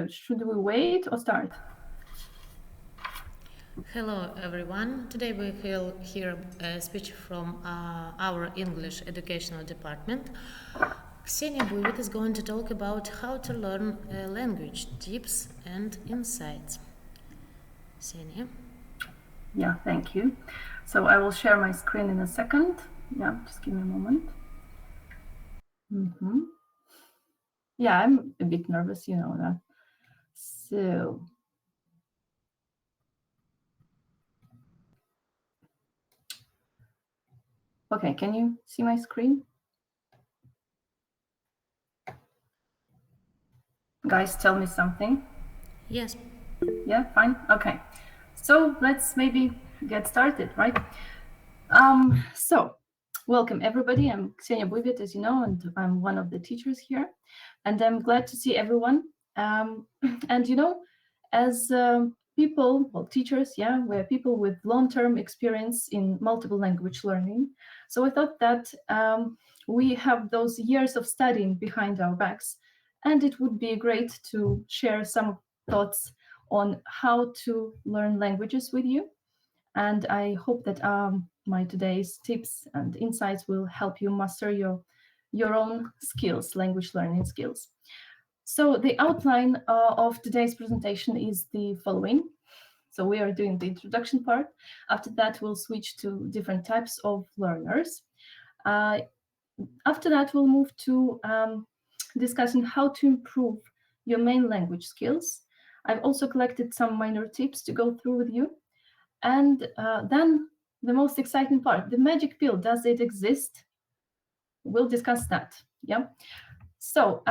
should we wait or start? Hello everyone. Today we will hear a speech from our English educational department. K.Buivid is going to talk about how to learn a language, tips and insights. Ksenia. Yeah, thank you. So I will share my screen in a second. Yeah, just give me a moment. Yeah, I'm a bit nervous, you know that. So, okay, can you see my screen? Guys, tell me something. Yes. Yeah, fine. Okay. So let's maybe get started, right? So welcome everybody. I'm K.Buivid, as you know, and I'm one of the teachers here. And I'm glad to see everyone. And you know, as people, well, teachers, yeah, we're people with long-term experience in multiple language learning. So I thought that we have those years of studying behind our backs, and it would be great to share some thoughts on how to learn languages with you. And I hope that my today's tips and insights will help you master your own skills, language learning skills. So the outline of today's presentation is the following. So we are doing the introduction part. After that, we'll switch to different types of learners. After that, we'll move to discussing how to improve your main language skills. I've also collected some minor tips to go through with you. And then the most exciting part, the magic pill, does it exist? We'll discuss that. Yeah. So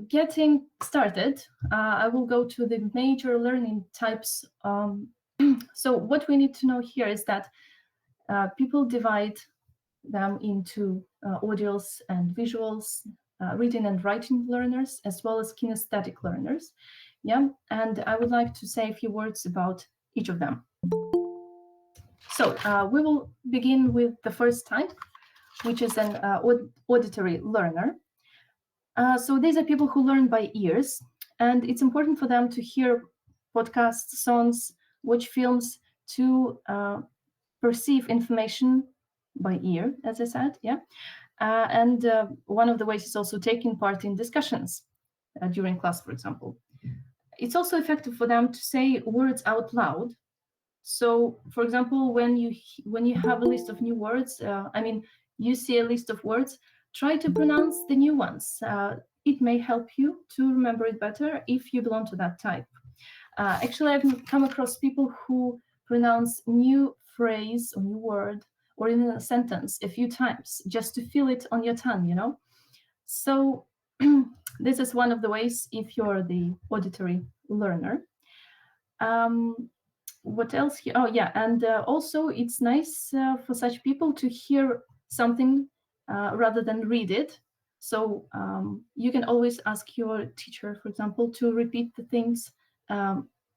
getting started, I will go to the major learning types. So what we need to know here is that people divide them into audials and visuals, reading and writing learners, as well as kinesthetic learners. Yeah, and I would like to say a few words about each of them. So we will begin with the first type, which is an auditory learner. So these are people who learn by ears, and it's important for them to hear podcasts, songs, watch films, to perceive information by ear, as I said, yeah. And one of the ways is also taking part in discussions during class, for example. It's also effective for them to say words out loud. So, for example, when you have a list of new words, you see a list of words, try to pronounce the new ones. It may help you to remember it better if you belong to that type. Actually, I've come across people who pronounce new phrase or new word or in a sentence a few times just to feel it on your tongue, you know. So this is one of the ways if you're the auditory learner. What else here? Oh yeah, and also it's nice for such people to hear something rather than read it. So you can always ask your teacher, for example, to repeat the things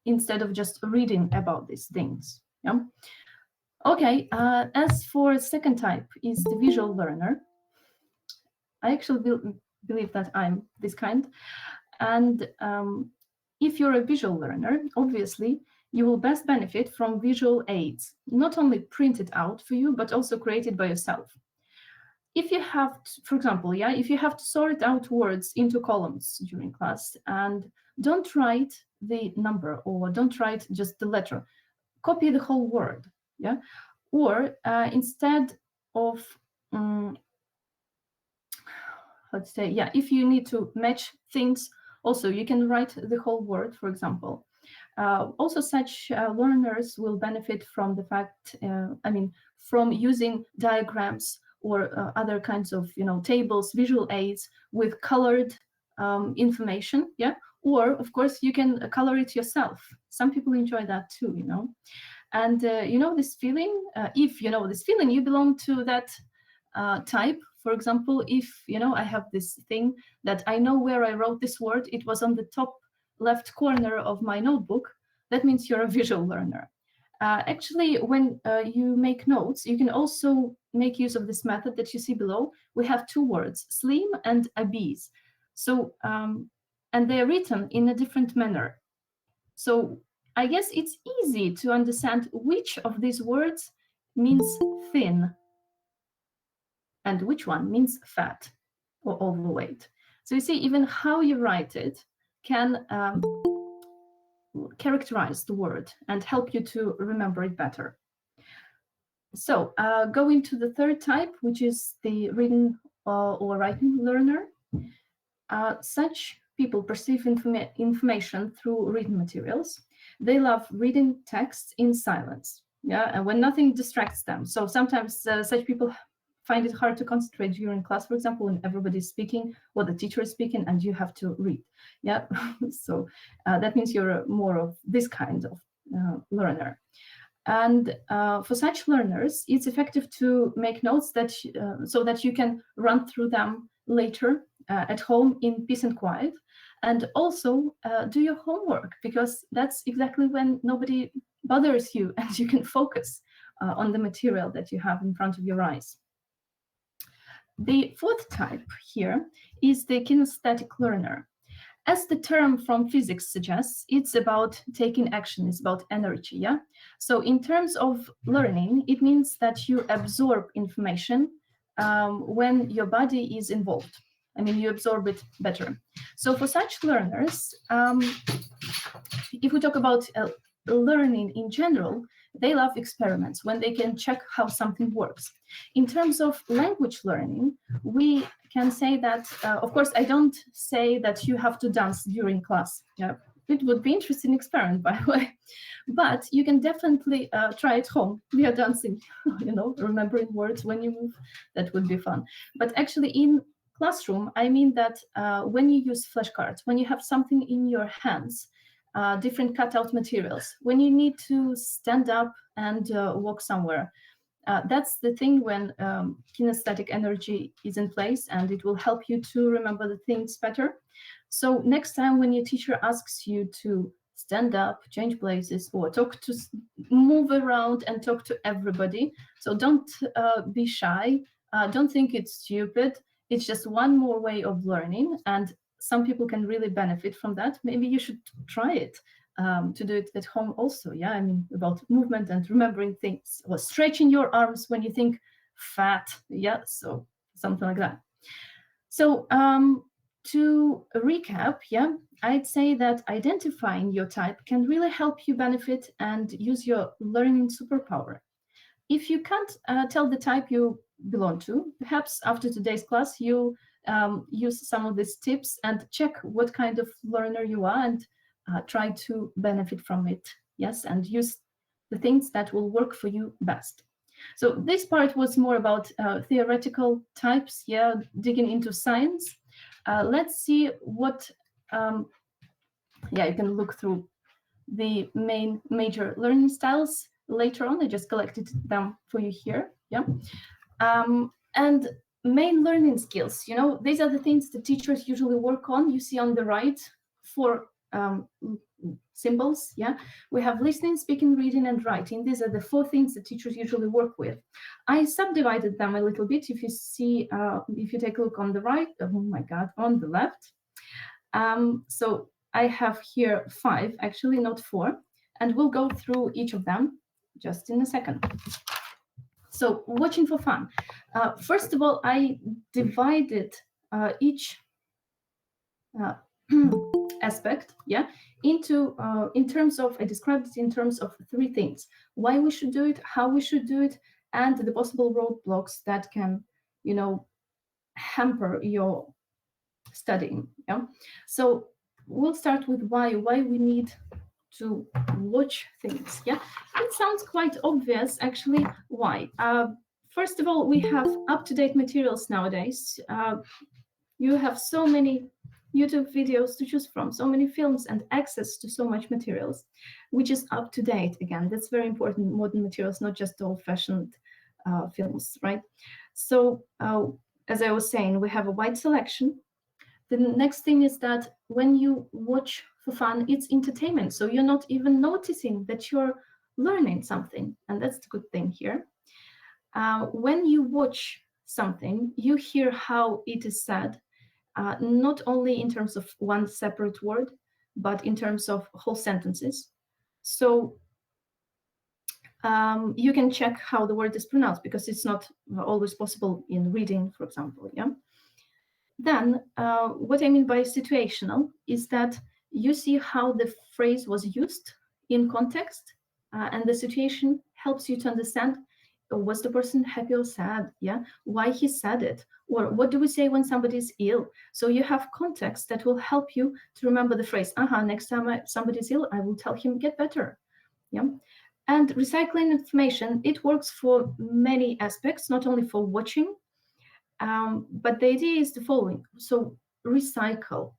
instead of just reading about these things. Yeah. Okay. As for second type is the visual learner. I actually believe that I'm this kind, and if you're a visual learner, obviously you will best benefit from visual aids, not only printed out for you, but also created by yourself. If you have, for example, if you have to sort out words into columns during class and don't write the number or don't write just the letter, copy the whole word, yeah? Or instead of, let's say, if you need to match things, also you can write the whole word, for example. Also, such learners will benefit from the fact, from using diagrams or other kinds of, tables, visual aids with colored information. Yeah, or of course you can color it yourself. Some people enjoy that too, And this feeling. If you know this feeling, you belong to that type. For example, if I have this thing that I know where I wrote this word, it was on the top left corner of my notebook, that means you're a visual learner. Actually, when you make notes, you can also make use of this method that you see below. We have two words, slim and obese. So and they are written in a different manner. So I guess it's easy to understand which of these words means thin and which one means fat or overweight. So you see, even how you write it can characterize the word and help you to remember it better. So going to the third type, which is the reading or writing learner. Such people perceive information through written materials. They love reading text in silence, yeah, and when nothing distracts them. So sometimes such people find it hard to concentrate during class, for example, when everybody's speaking or the teacher is speaking and you have to read. Yeah, so that means you're more of this kind of learner. And for such learners, it's effective to make notes that so that you can run through them later at home in peace and quiet, and also do your homework, because that's exactly when nobody bothers you and you can focus on the material that you have in front of your eyes. The fourth type here is the kinesthetic learner. As the term from physics suggests, it's about taking action, it's about energy, yeah? So in terms of learning, it means that you absorb information when your body is involved. I mean, you absorb it better. So for such learners, if we talk about learning in general, they love experiments when they can check how something works. In terms of language learning, we can say that, of course, I don't say that you have to dance during class. Yeah, it would be interesting experiment, by the way. But you can definitely try at home via dancing, remembering words when you move. That would be fun. But actually in classroom, I mean that when you use flashcards, when you have something in your hands, different cutout materials, when you need to stand up and walk somewhere. That's the thing when kinesthetic energy is in place, and it will help you to remember the things better. So next time when your teacher asks you to stand up, change places, or move around and talk to everybody, so don't be shy, don't think it's stupid. It's just one more way of learning, and some people can really benefit from that. Maybe you should try it to do it at home also. Yeah, I mean, about movement and remembering things, or stretching your arms when you think fat. Yeah, so something like that. So to recap, yeah, I'd say that identifying your type can really help you benefit and use your learning superpower. If you can't tell the type you belong to, perhaps after today's class, you use some of these tips and check what kind of learner you are, and try to benefit from it. Yes, and use the things that will work for you best. So this part was more about theoretical types, yeah, digging into science. Let's see what, yeah, you can look through the major learning styles later on. I just collected them for you here. Yeah. And main learning skills, these are the things that teachers usually work on. You see on the right 4 symbols. Yeah, we have listening, speaking, reading, and writing. These are the 4 things that teachers usually work with. I subdivided them a little bit. If you see, if you take a look on the right, oh my God, on the left. So I have here 5, actually, not 4, and we'll go through each of them just in a second. So watching for fun. First of all, I divided each aspect, yeah, into in terms of, I described it in terms of 3 things: why we should do it, how we should do it, and the possible roadblocks that can, hamper your studying. Yeah. So we'll start with why we need to watch things. Yeah, it sounds quite obvious, actually. Why? First of all, we have up-to-date materials nowadays. You have so many YouTube videos to choose from, so many films, and access to so much materials, which is up to date. Again, that's very important. Modern materials, not just old-fashioned films, right? So as I was saying, we have a wide selection. The next thing is that when you watch for fun, it's entertainment. So you're not even noticing that you're learning something. And that's the good thing here. When you watch something, you hear how it is said. not only in terms of one separate word, but in terms of whole sentences. So you can check how the word is pronounced because it's not always possible in reading, for example. Yeah. Then, what I mean by situational is that you see how the phrase was used in context, and the situation helps you to understand, was the person happy or sad? Yeah, why he said it, or what do we say when somebody is ill? So you have context that will help you to remember the phrase. Next time somebody is ill, I will tell him get better. Yeah. And recycling information, it works for many aspects, not only for watching, but the idea is the following. So recycle.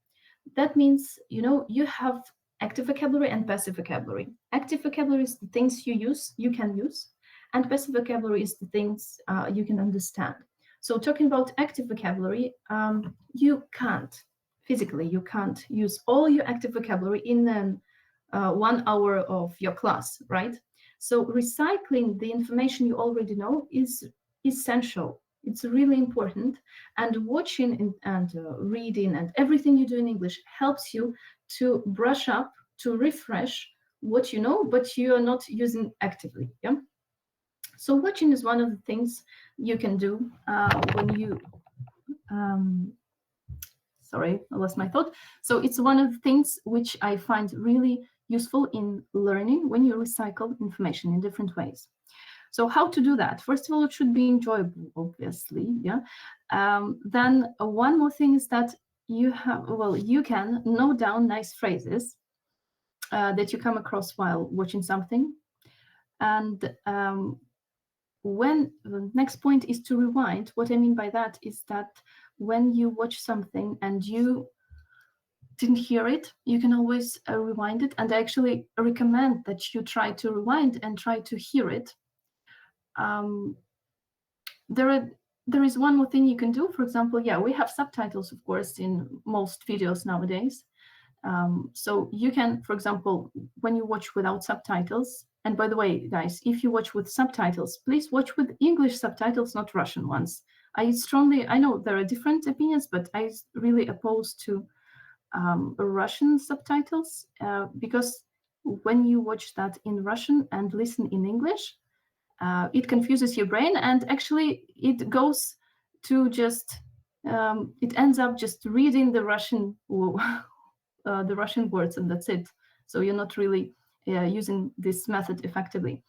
That means, you have active vocabulary and passive vocabulary. Active vocabulary is the things you can use, and passive vocabulary is the things you can understand. So talking about active vocabulary, you can't use all your active vocabulary in 1 hour of your class, right? So recycling the information you already know is essential. It's really important. And watching and reading and everything you do in English helps you to brush up, to refresh what you know, but you are not using actively. Yeah. So watching is one of the things you can do when you. Sorry, I lost my thought. So it's one of the things which I find really useful in learning when you recycle information in different ways. So how to do that? First of all, it should be enjoyable, obviously. Yeah. Then one more thing is that you can note down nice phrases that you come across while watching something. And when the next point is to rewind. What I mean by that is that when you watch something and you didn't hear it, you can always rewind it. And I actually recommend that you try to rewind and try to hear it. Um, there is one more thing you can do. For example, we have subtitles, of course, in most videos nowadays. So you can, for example, when you watch without subtitles, and by the way, guys, if you watch with subtitles, please watch with English subtitles, not Russian ones. I know there are different opinions, but I really oppose to Russian subtitles because when you watch that in Russian and listen in English, it confuses your brain, and actually it goes to just it ends up just reading the Russian words, and that's it. So you're not really using this method effectively.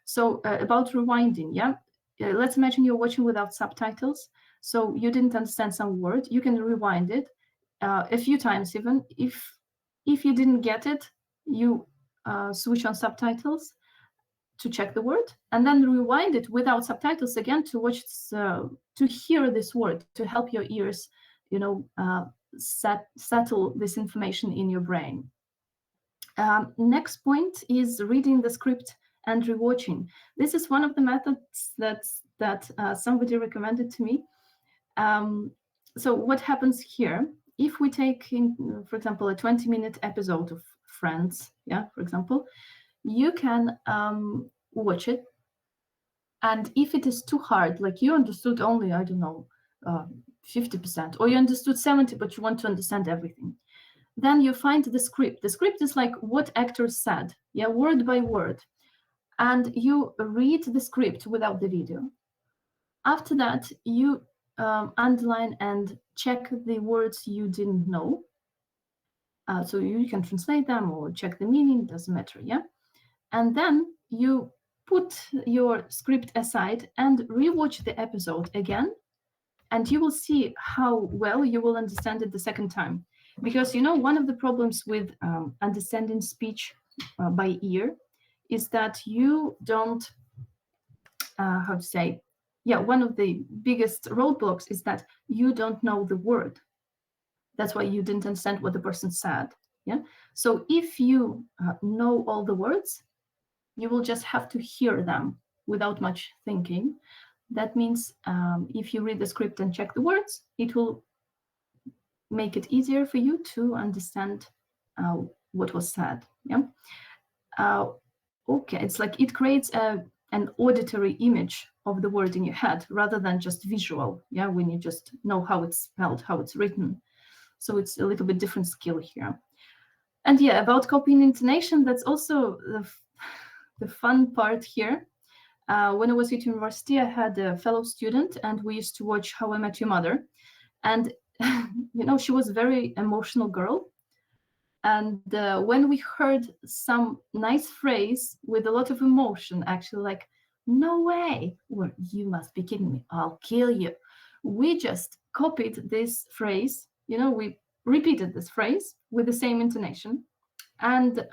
So about rewinding, let's imagine you're watching without subtitles. So you didn't understand some word, you can rewind it a few times. Even if you didn't get it, you switch on subtitles to check the word, and then rewind it without subtitles again to watch to hear this word, to help your ears, settle this information in your brain. Next point is reading the script and rewatching. This is one of the methods that somebody recommended to me. So what happens here? If we take, for example, a 20-minute episode of Friends, for example, you can watch it. And if it is too hard, like you understood only, I don't know, 50%, or you understood 70%, but you want to understand everything, then you find the script. The script is like what actors said, word by word. And you read the script without the video. After that, you underline and check the words you didn't know. So you can translate them or check the meaning, doesn't matter, And then you put your script aside and rewatch the episode again, and you will see how well you will understand it the second time. Because, one of the problems with understanding speech by ear is that you don't, one of the biggest roadblocks is that you don't know the word. That's why you didn't understand what the person said. So if you know all the words, you will just have to hear them without much thinking. That means if you read the script and check the words, it will make it easier for you to understand what was said. Okay, it's like it creates an auditory image of the word in your head rather than just visual. When you just know how it's spelled, how it's written. So it's a little bit different skill here. And yeah, about copy and intonation, that's also the fun part here. When I was at university, I had a fellow student, and we used to watch How I Met Your Mother. And she was a very emotional girl. And when we heard some nice phrase with a lot of emotion, actually, like, no way, or you must be kidding me, I'll kill you. We just copied this phrase, we repeated this phrase with the same intonation. And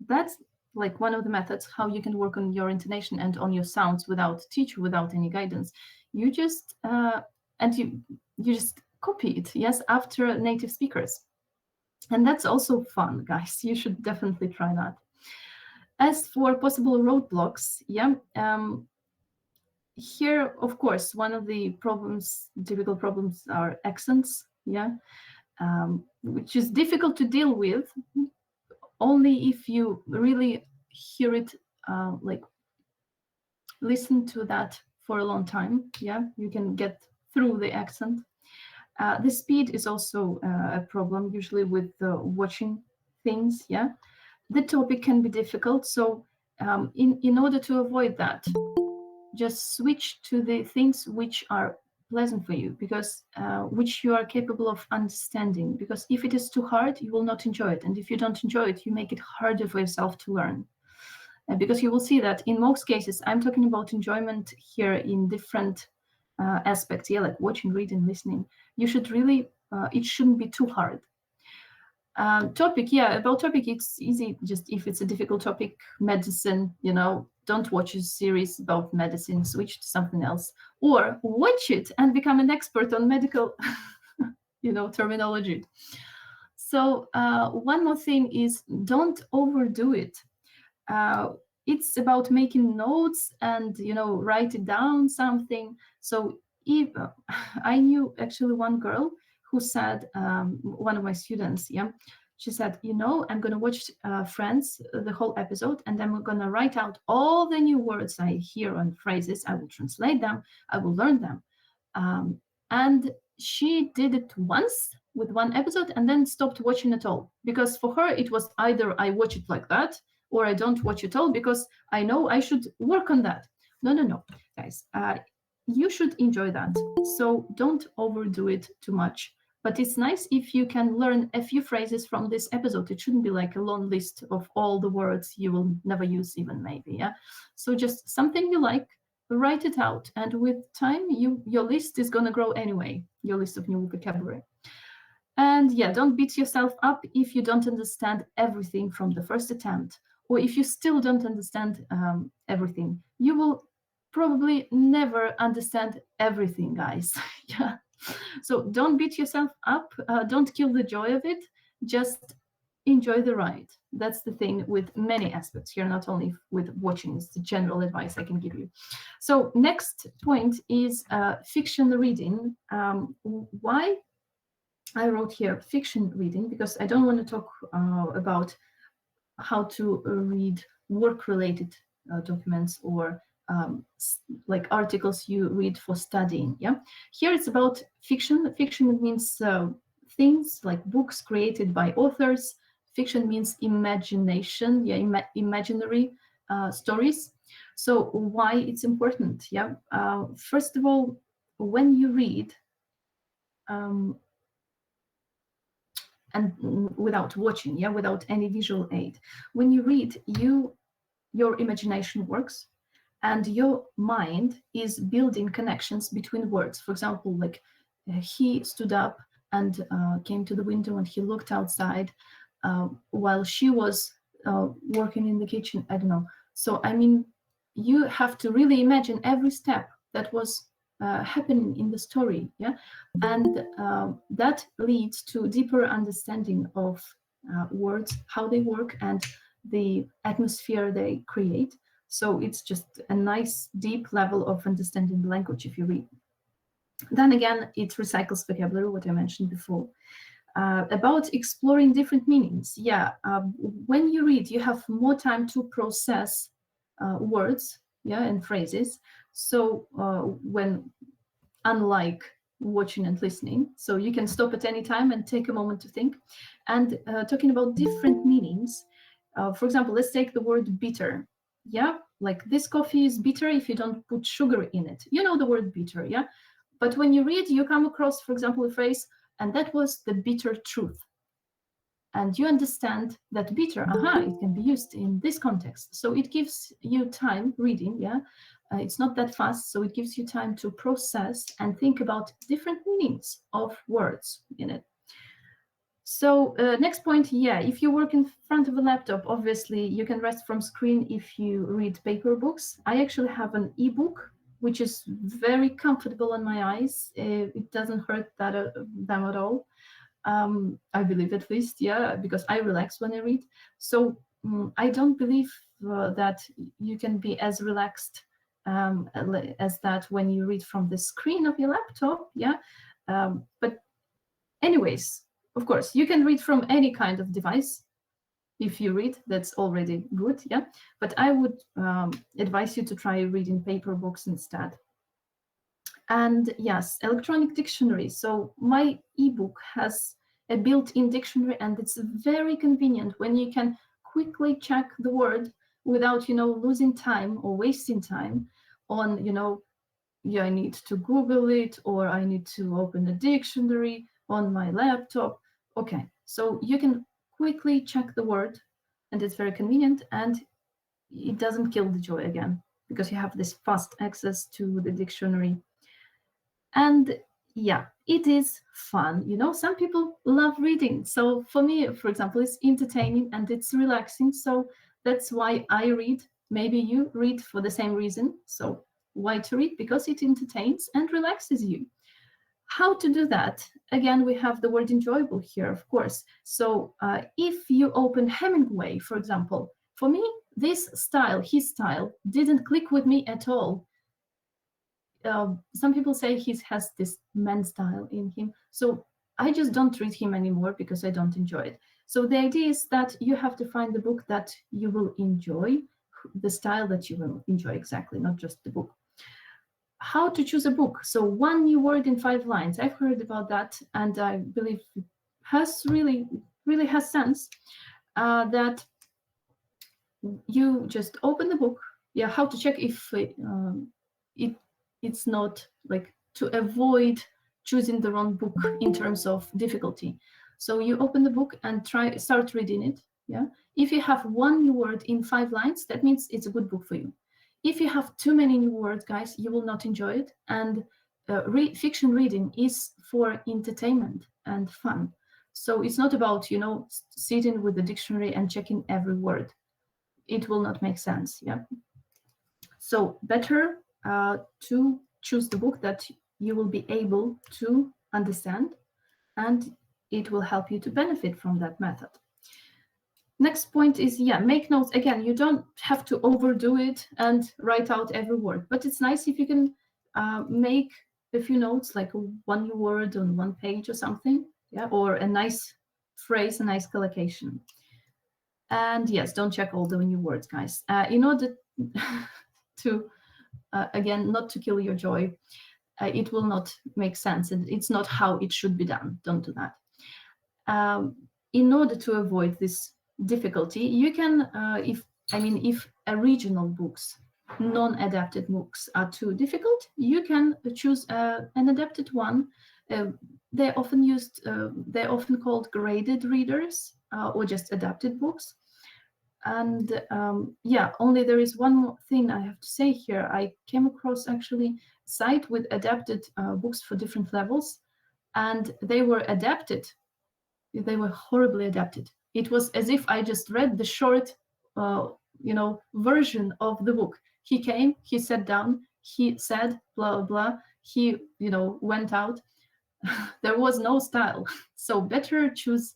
that's like one of the methods how you can work on your intonation and on your sounds without teacher, without any guidance. You just, and you just copy it, yes, after native speakers. And that's also fun, guys. You should definitely try that. As for possible roadblocks, yeah, here, of course, one of the typical problems are accents, yeah, which is difficult to deal with only if you really hear it, like listen to that for a long time. Yeah, you can get through the accent. The speed is also a problem, usually with watching things. Yeah, the topic can be difficult. So in order to avoid that, just switch to the things which are pleasant for you, because which you are capable of understanding. Because if it is too hard, you will not enjoy it, and if you don't enjoy it, you make it harder for yourself to learn. Because you will see that in most cases, I'm talking about enjoyment here in different aspects, yeah, like watching, reading, listening. You should really, it shouldn't be too hard. Topic, yeah, about topic, it's easy. Just if it's a difficult topic, medicine, don't watch a series about medicine, switch to something else, or watch it and become an expert on medical, terminology. So one more thing is, don't overdo it. Uh, it's about making notes and write it down something. So if I knew actually one girl who said, one of my students, yeah, she said, I'm going to watch Friends, the whole episode, and I'm going to write out all the new words I hear and phrases. I will translate them, I will learn them. And she did it once with one episode and then stopped watching it all, because for her it was either I watch it like that or I don't watch it all, because I know I should work on that. No, guys, you should enjoy that. So don't overdo it too much. But it's nice if you can learn a few phrases from this episode. It shouldn't be like a long list of all the words you will never use, even, maybe. Yeah. So just something you like, write it out, and with time, your list is gonna grow anyway. Your list of new vocabulary. And yeah, don't beat yourself up if you don't understand everything from the first attempt, or if you still don't understand everything. You will probably never understand everything, guys. Yeah. So don't beat yourself up. Don't kill the joy of it. Just enjoy the ride. That's the thing with many aspects here, not only with watching. It's the general advice I can give you. So next point is fiction reading. Why I wrote here fiction reading? Because I don't want to talk about how to read work-related documents or like articles you read for studying. Yeah, here it's about fiction. Fiction means things like books created by authors. Fiction means imagination, yeah, imaginary stories. So why it's important? Yeah, first of all, when you read, um, and without watching, yeah, without any visual aid, when you read, your imagination works, and your mind is building connections between words. For example, like he stood up and came to the window and he looked outside while she was working in the kitchen. I don't know. So I mean, you have to really imagine every step that was happening in the story, yeah, and that leads to deeper understanding of words, how they work, and the atmosphere they create. So it's just a nice deep level of understanding the language if you read. Then again, it recycles vocabulary, what I mentioned before. About exploring different meanings. Yeah, when you read, you have more time to process words, yeah, and phrases. So when, unlike watching and listening. So you can stop at any time and take a moment to think. And talking about different meanings, for example, let's take the word bitter. Yeah, like this coffee is bitter if you don't put sugar in it. You know the word bitter, yeah? But when you read, you come across, for example, a phrase, and that was the bitter truth. And you understand that bitter, aha, it can be used in this context. So it gives you time reading, yeah. It's not that fast, so it gives you time to process and think about different meanings of words in it. So next point, yeah, if you work in front of a laptop, obviously you can rest from screen if you read paper books. I actually have an ebook, which is very comfortable on my eyes. It doesn't hurt them at all. I believe at least, yeah, because I relax when I read. So I don't believe that you can be as relaxed as that when you read from the screen of your laptop, yeah. But anyways, of course, you can read from any kind of device. If you read, that's already good, yeah. But I would advise you to try reading paper books instead. And yes, electronic dictionary. So my ebook has a built-in dictionary, and it's very convenient when you can quickly check the word without, losing time or wasting time on, yeah, I need to Google it, or I need to open a dictionary on my laptop. Okay, so you can quickly check the word, and it's very convenient, and it doesn't kill the joy again because you have this fast access to the dictionary. And yeah, it is fun. Some people love reading. So for me, for example, it's entertaining and it's relaxing. So that's why I read. Maybe you read for the same reason. So why to read? Because it entertains and relaxes you. How to do that? Again, we have the word enjoyable here, of course. So if you open Hemingway, for example, for me, this style, his style, didn't click with me at all. Some people say he has this man style in him. So I just don't read him anymore because I don't enjoy it. So the idea is that you have to find the book that you will enjoy, the style that you will enjoy exactly, not just the book. How to choose a book? So one new word in 5 lines. I've heard about that, and I believe it has really has sense. That you just open the book. Yeah, how to check if it it's not like to avoid choosing the wrong book in terms of difficulty. So you open the book and start reading it. Yeah, if you have one new word in 5 lines, that means it's a good book for you. If you have too many new words, guys, you will not enjoy it. And fiction reading is for entertainment and fun. So it's not about sitting with the dictionary and checking every word. It will not make sense. Yeah. So better to choose the book that you will be able to understand, and it will help you to benefit from that method. Next point is, yeah, make notes. Again, you don't have to overdo it and write out every word, but it's nice if you can make a few notes, like one new word on one page or something, yeah, or a nice phrase, a nice collocation. And yes, don't check all the new words, guys. In order to, again, not to kill your joy, it will not make sense, and it's not how it should be done. Don't do that. In order to avoid this difficulty, you can, if original books, non-adapted books are too difficult, you can choose an adapted one. They're often called graded readers or just adapted books. And yeah, only there is one more thing I have to say here. I came across actually a site with adapted books for different levels, and they were adapted. They were horribly adapted. It was as if I just read the short, version of the book. He came, he sat down, he said blah blah. He, went out. There was no style. So better choose.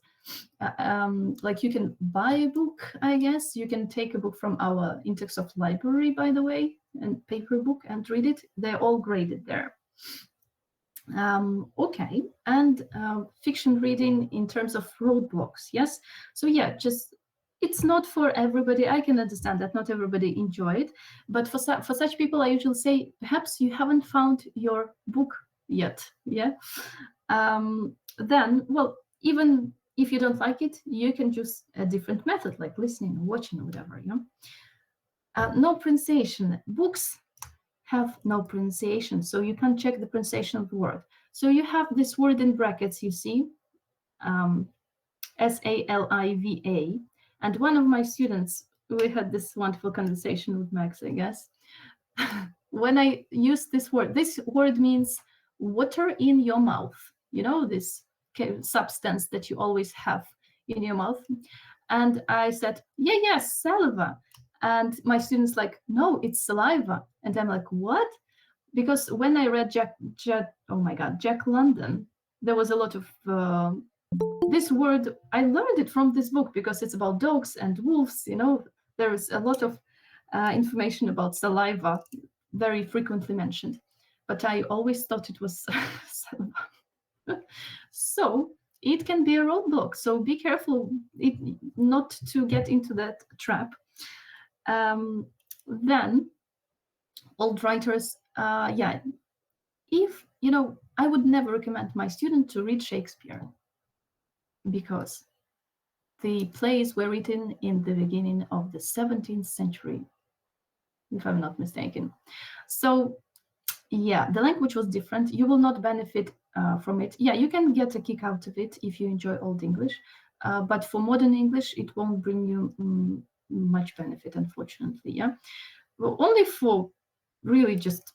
Like you can buy a book, I guess. You can take a book from our Inteksoft library, by the way, and paper book and read it. They're all graded there. Okay, and fiction reading in terms of roadblocks, yes. So yeah, just it's not for everybody. I can understand that not everybody enjoy it, but for such people, I usually say perhaps you haven't found your book, yet. Yeah. Then, well, even if you don't like it, you can choose a different method, like listening or watching or whatever. You know. No pronunciation. Books have no pronunciation, so you can't check the pronunciation of the word. So you have this word in brackets, you see, um, Saliva. And one of my students, we had this wonderful conversation with Max, I guess. When I use this word means water in your mouth. You know, this substance that you always have in your mouth. And I said, yeah, yes, saliva. And my students like, no, it's saliva. And I'm like, what? Because when I read oh my God, Jack London, there was a lot of this word. I learned it from this book because it's about dogs and wolves. You know, there is a lot of information about saliva, very frequently mentioned, but I always thought it was saliva. So it can be a roadblock. So be careful not to get into that trap. Then old writers, yeah, if you know, I would never recommend my student to read Shakespeare because the plays were written in the beginning of the 17th century, if I'm not mistaken. So yeah, the language was different. You will not benefit from it. Yeah, you can get a kick out of it if you enjoy Old English, but for modern English, it won't bring you much benefit, unfortunately. Yeah, well, only for really just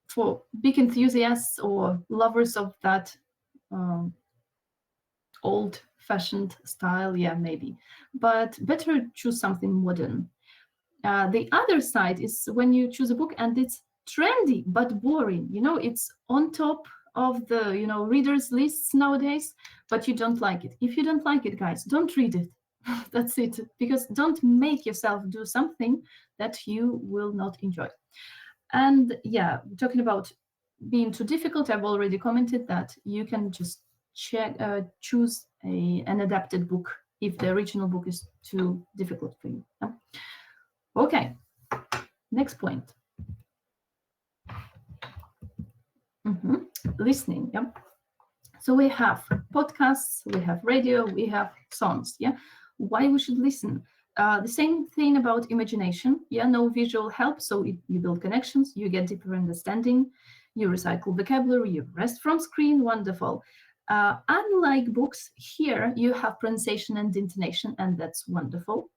for big enthusiasts or lovers of that um, old-fashioned style. Yeah, maybe, but better choose something modern. The other side is when you choose a book and it's trendy but boring. You know, it's on top of the readers lists nowadays, but you don't like it. If you don't like it, guys, don't read it. That's it. Because don't make yourself do something that you will not enjoy. And yeah, talking about being too difficult, I've already commented that you can just choose an adapted book if the original book is too difficult for you. Yeah? Okay, next point. Listening. Yeah. So we have podcasts, we have radio, we have songs. Yeah. Why we should listen? The same thing about imagination. Yeah. No visual help, so you build connections, you get deeper understanding, you recycle vocabulary, you rest from screen. Wonderful. Unlike books, here you have pronunciation and intonation, and that's wonderful.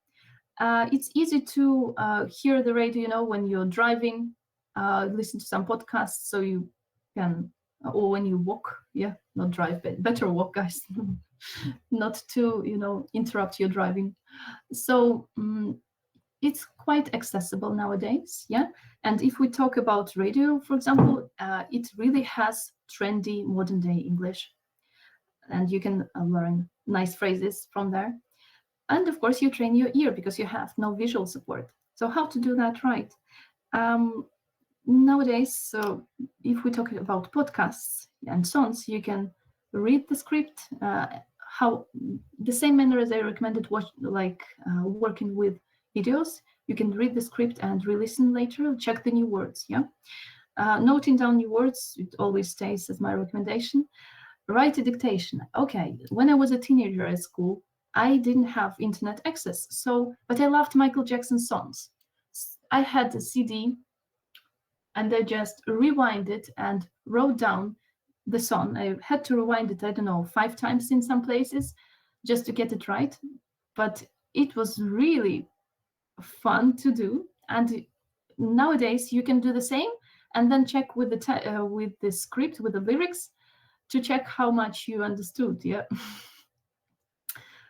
It's easy to hear the radio, when you're driving, listen to some podcasts so you can, or when you walk, yeah, not drive, but better walk, guys, not to, interrupt your driving. So it's quite accessible nowadays, yeah. And if we talk about radio, for example, it really has trendy modern day English, and you can learn nice phrases from there. And of course, you train your ear because you have no visual support. So how to do that right? Um, Nowadays, so if we talk about podcasts and songs, you can read the script. How the same manner as I recommended, working with videos, you can read the script and re-listen later. Check the new words. Yeah, noting down new words, it always stays as my recommendation. Write a dictation. Okay, when I was a teenager at school, I didn't have internet access, but I loved Michael Jackson songs. I had a CD and I just rewind it and wrote down the song. I had to rewind it, I don't know, 5 times in some places just to get it right. But it was really fun to do. And nowadays you can do the same and then check with the script, with the lyrics, to check how much you understood. Yeah.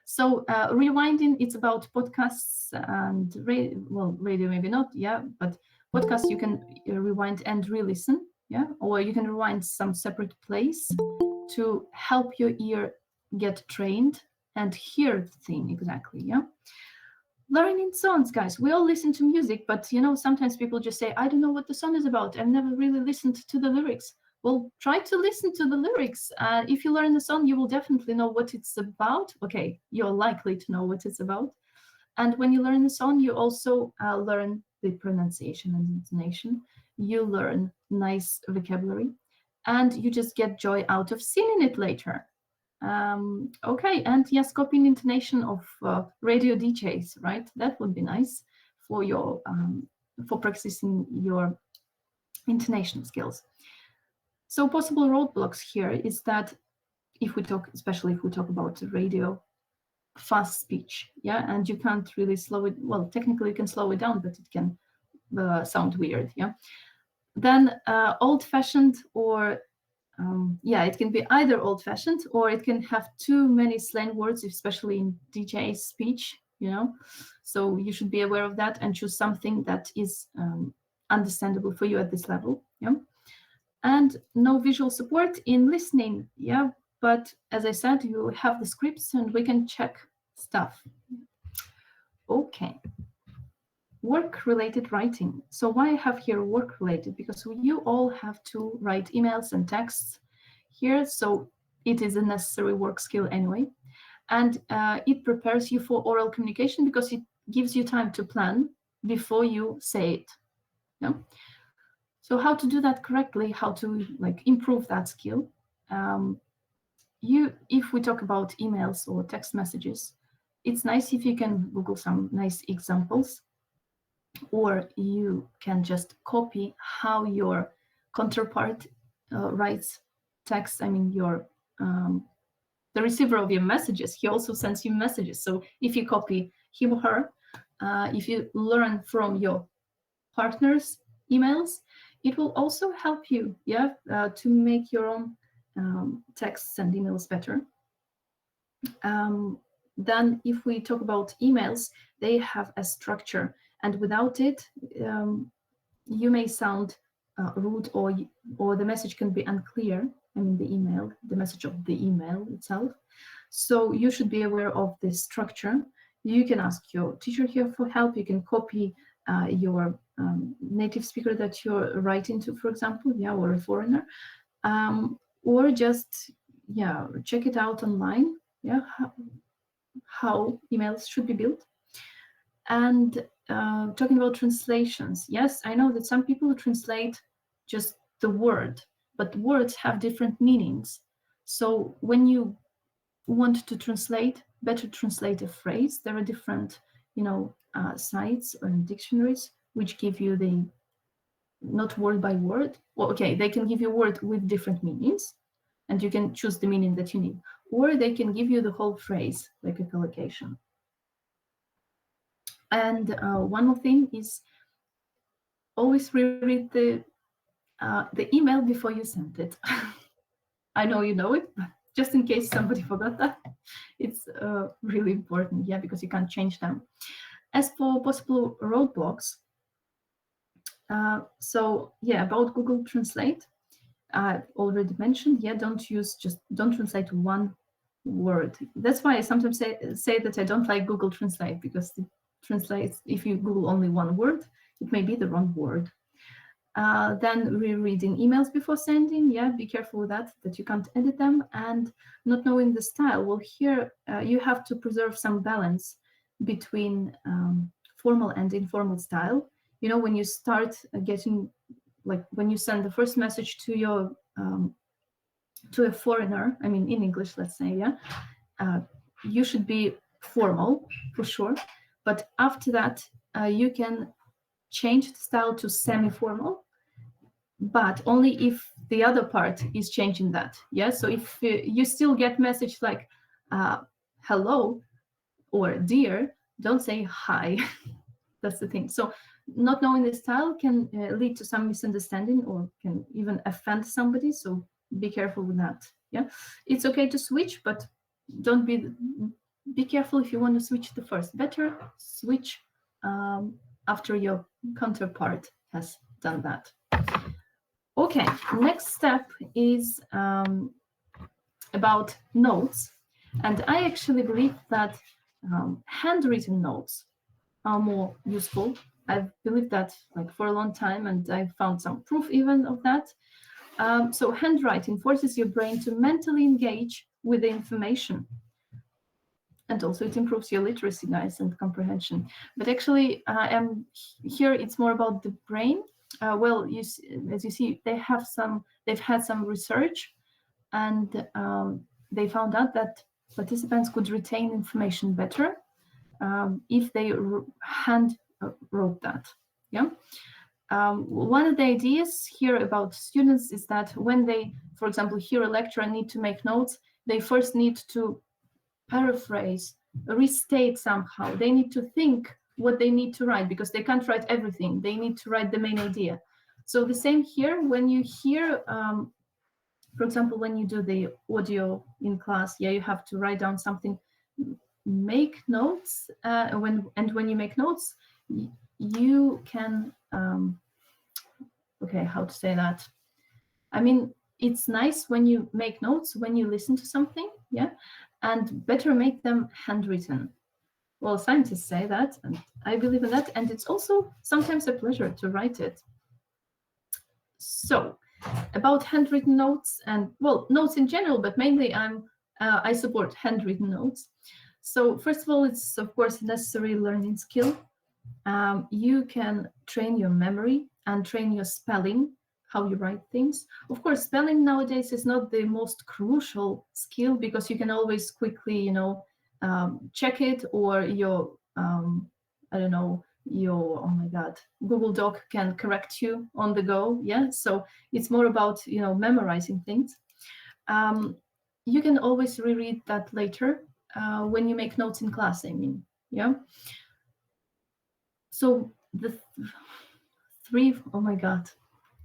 So rewinding, it's about podcasts and radio maybe not, yeah, but podcasts you can rewind and re-listen, yeah, or you can rewind some separate plays to help your ear get trained and hear the thing exactly, yeah. Learning songs, guys. We all listen to music, but sometimes people just say, I don't know what the song is about. I've never really listened to the lyrics. Well, try to listen to the lyrics. If you learn the song, you will definitely know what it's about. Okay, you're likely to know what it's about. And when you learn the song, you also learn the pronunciation and intonation. You learn nice vocabulary. and you just get joy out of seeing it later. Okay, and yes, copying intonation of radio DJs, right? That would be nice for your for practicing your intonation skills. So possible roadblocks here is that if we talk, especially if we talk about radio fast speech, yeah, and you can't really slow it. Well, technically you can slow it down, but it can sound weird, yeah. Then old-fashioned or yeah, it can be either old-fashioned or it can have too many slang words, especially in DJ speech, you know. So you should be aware of that and choose something that is understandable for you at this level, yeah. And no visual support in listening, yeah. But as I said, you have the scripts and we can check stuff. Okay. Work-related writing. So why I have here work-related? Because you all have to write emails and texts here, so it is a necessary work skill anyway. And it prepares you for oral communication because it gives you time to plan before you say it. Yeah? So how to do that correctly, how to improve that skill. If we talk about emails or text messages, it's nice if you can Google some nice examples, or you can just copy how your counterpart writes text. I mean, the receiver of your messages, he also sends you messages. So if you copy him or her, if you learn from your partner's emails, it will also help you, yeah, to make your own texts and emails better. Then if we talk about emails, they have a structure, and without it, you may sound rude, or the message can be unclear. I mean, the message of the email itself. So you should be aware of this structure. You can ask your teacher here for help. You can copy your native speaker that you're writing to, for example, yeah, or a foreigner, or just check it out online. Yeah, how emails should be built. And talking about translations, yes, I know that some people translate just the word, but words have different meanings. So when you want to better translate a phrase, there are different, sites or dictionaries which give you the, not word by word. Well, okay, they can give you a word with different meanings, and you can choose the meaning that you need, or they can give you the whole phrase, like a collocation. And one more thing is always reread the email before you send it. I know you know it, but just in case somebody forgot that, it's really important, yeah, because you can't change them. As for possible roadblocks, so yeah, about Google Translate, I already mentioned, yeah, don't translate one word. That's why I sometimes say that I don't like Google Translate, because it translates, if you Google only one word, it may be the wrong word. Then rereading emails before sending, yeah, be careful with that you can't edit them, and not knowing the style. Well, here you have to preserve some balance between formal and informal style. You know, when you start getting, when you send the first message to your to a foreigner, I mean in English, let's say, yeah, you should be formal for sure, but after that you can change the style to semi-formal, but only if the other part is changing that. Yeah, so if you still get message like hello or dear, don't say hi. That's the thing. So not knowing the style can lead to some misunderstanding, or can even offend somebody, so be careful with that. Yeah, it's okay to switch, but don't be careful if you want to switch the first. Better switch after your counterpart has done that. Okay, next step is about notes. And I actually believe that handwritten notes are more useful. I've believed that for a long time, and I've found some proof even of that. So handwriting forces your brain to mentally engage with the information. And also it improves your literacy, guys, and comprehension. But actually, here it's more about the brain. well, as you see, they've had some research, and they found out that participants could retain information better if they hand wrote that. Yeah. One of the ideas here about students is that when they, for example, hear a lecture and need to make notes, they first need to paraphrase, restate somehow. They need to think what they need to write because they can't write everything. They need to write the main idea. So the same here, when you hear, for example, when you do the audio in class, yeah, you have to write down something, make notes. When you make notes, you can, okay, how to say that? I mean, it's nice when you make notes, when you listen to something, yeah, and better make them handwritten. Well, scientists say that, and I believe in that, and it's also sometimes a pleasure to write it. So, about handwritten notes and, well, notes in general, but mainly I support handwritten notes. So, first of all, it's of course a necessary learning skill. You can train your memory and train your spelling, how you write things. Of course, spelling nowadays is not the most crucial skill because you can always quickly, check it, or your, I don't know, your, oh my God, Google Doc can correct you on the go. Yeah. So it's more about, memorizing things. You can always reread that later when you make notes in class, I mean. Yeah. So the oh my God,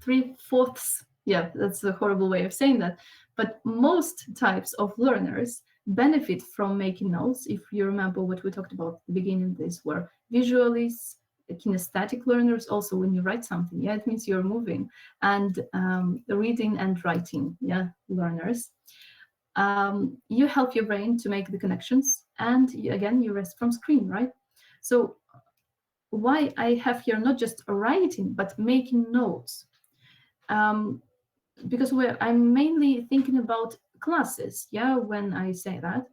3/4, yeah, that's a horrible way of saying that. But most types of learners benefit from making notes. If you remember what we talked about at the beginning, these were visualists, kinesthetic learners. Also, when you write something, yeah, it means you're moving, and reading and writing, yeah, learners. You help your brain to make the connections, and again, you rest from screen, right? So why I have here not just writing, but making notes. Because I'm mainly thinking about classes, yeah, when I say that.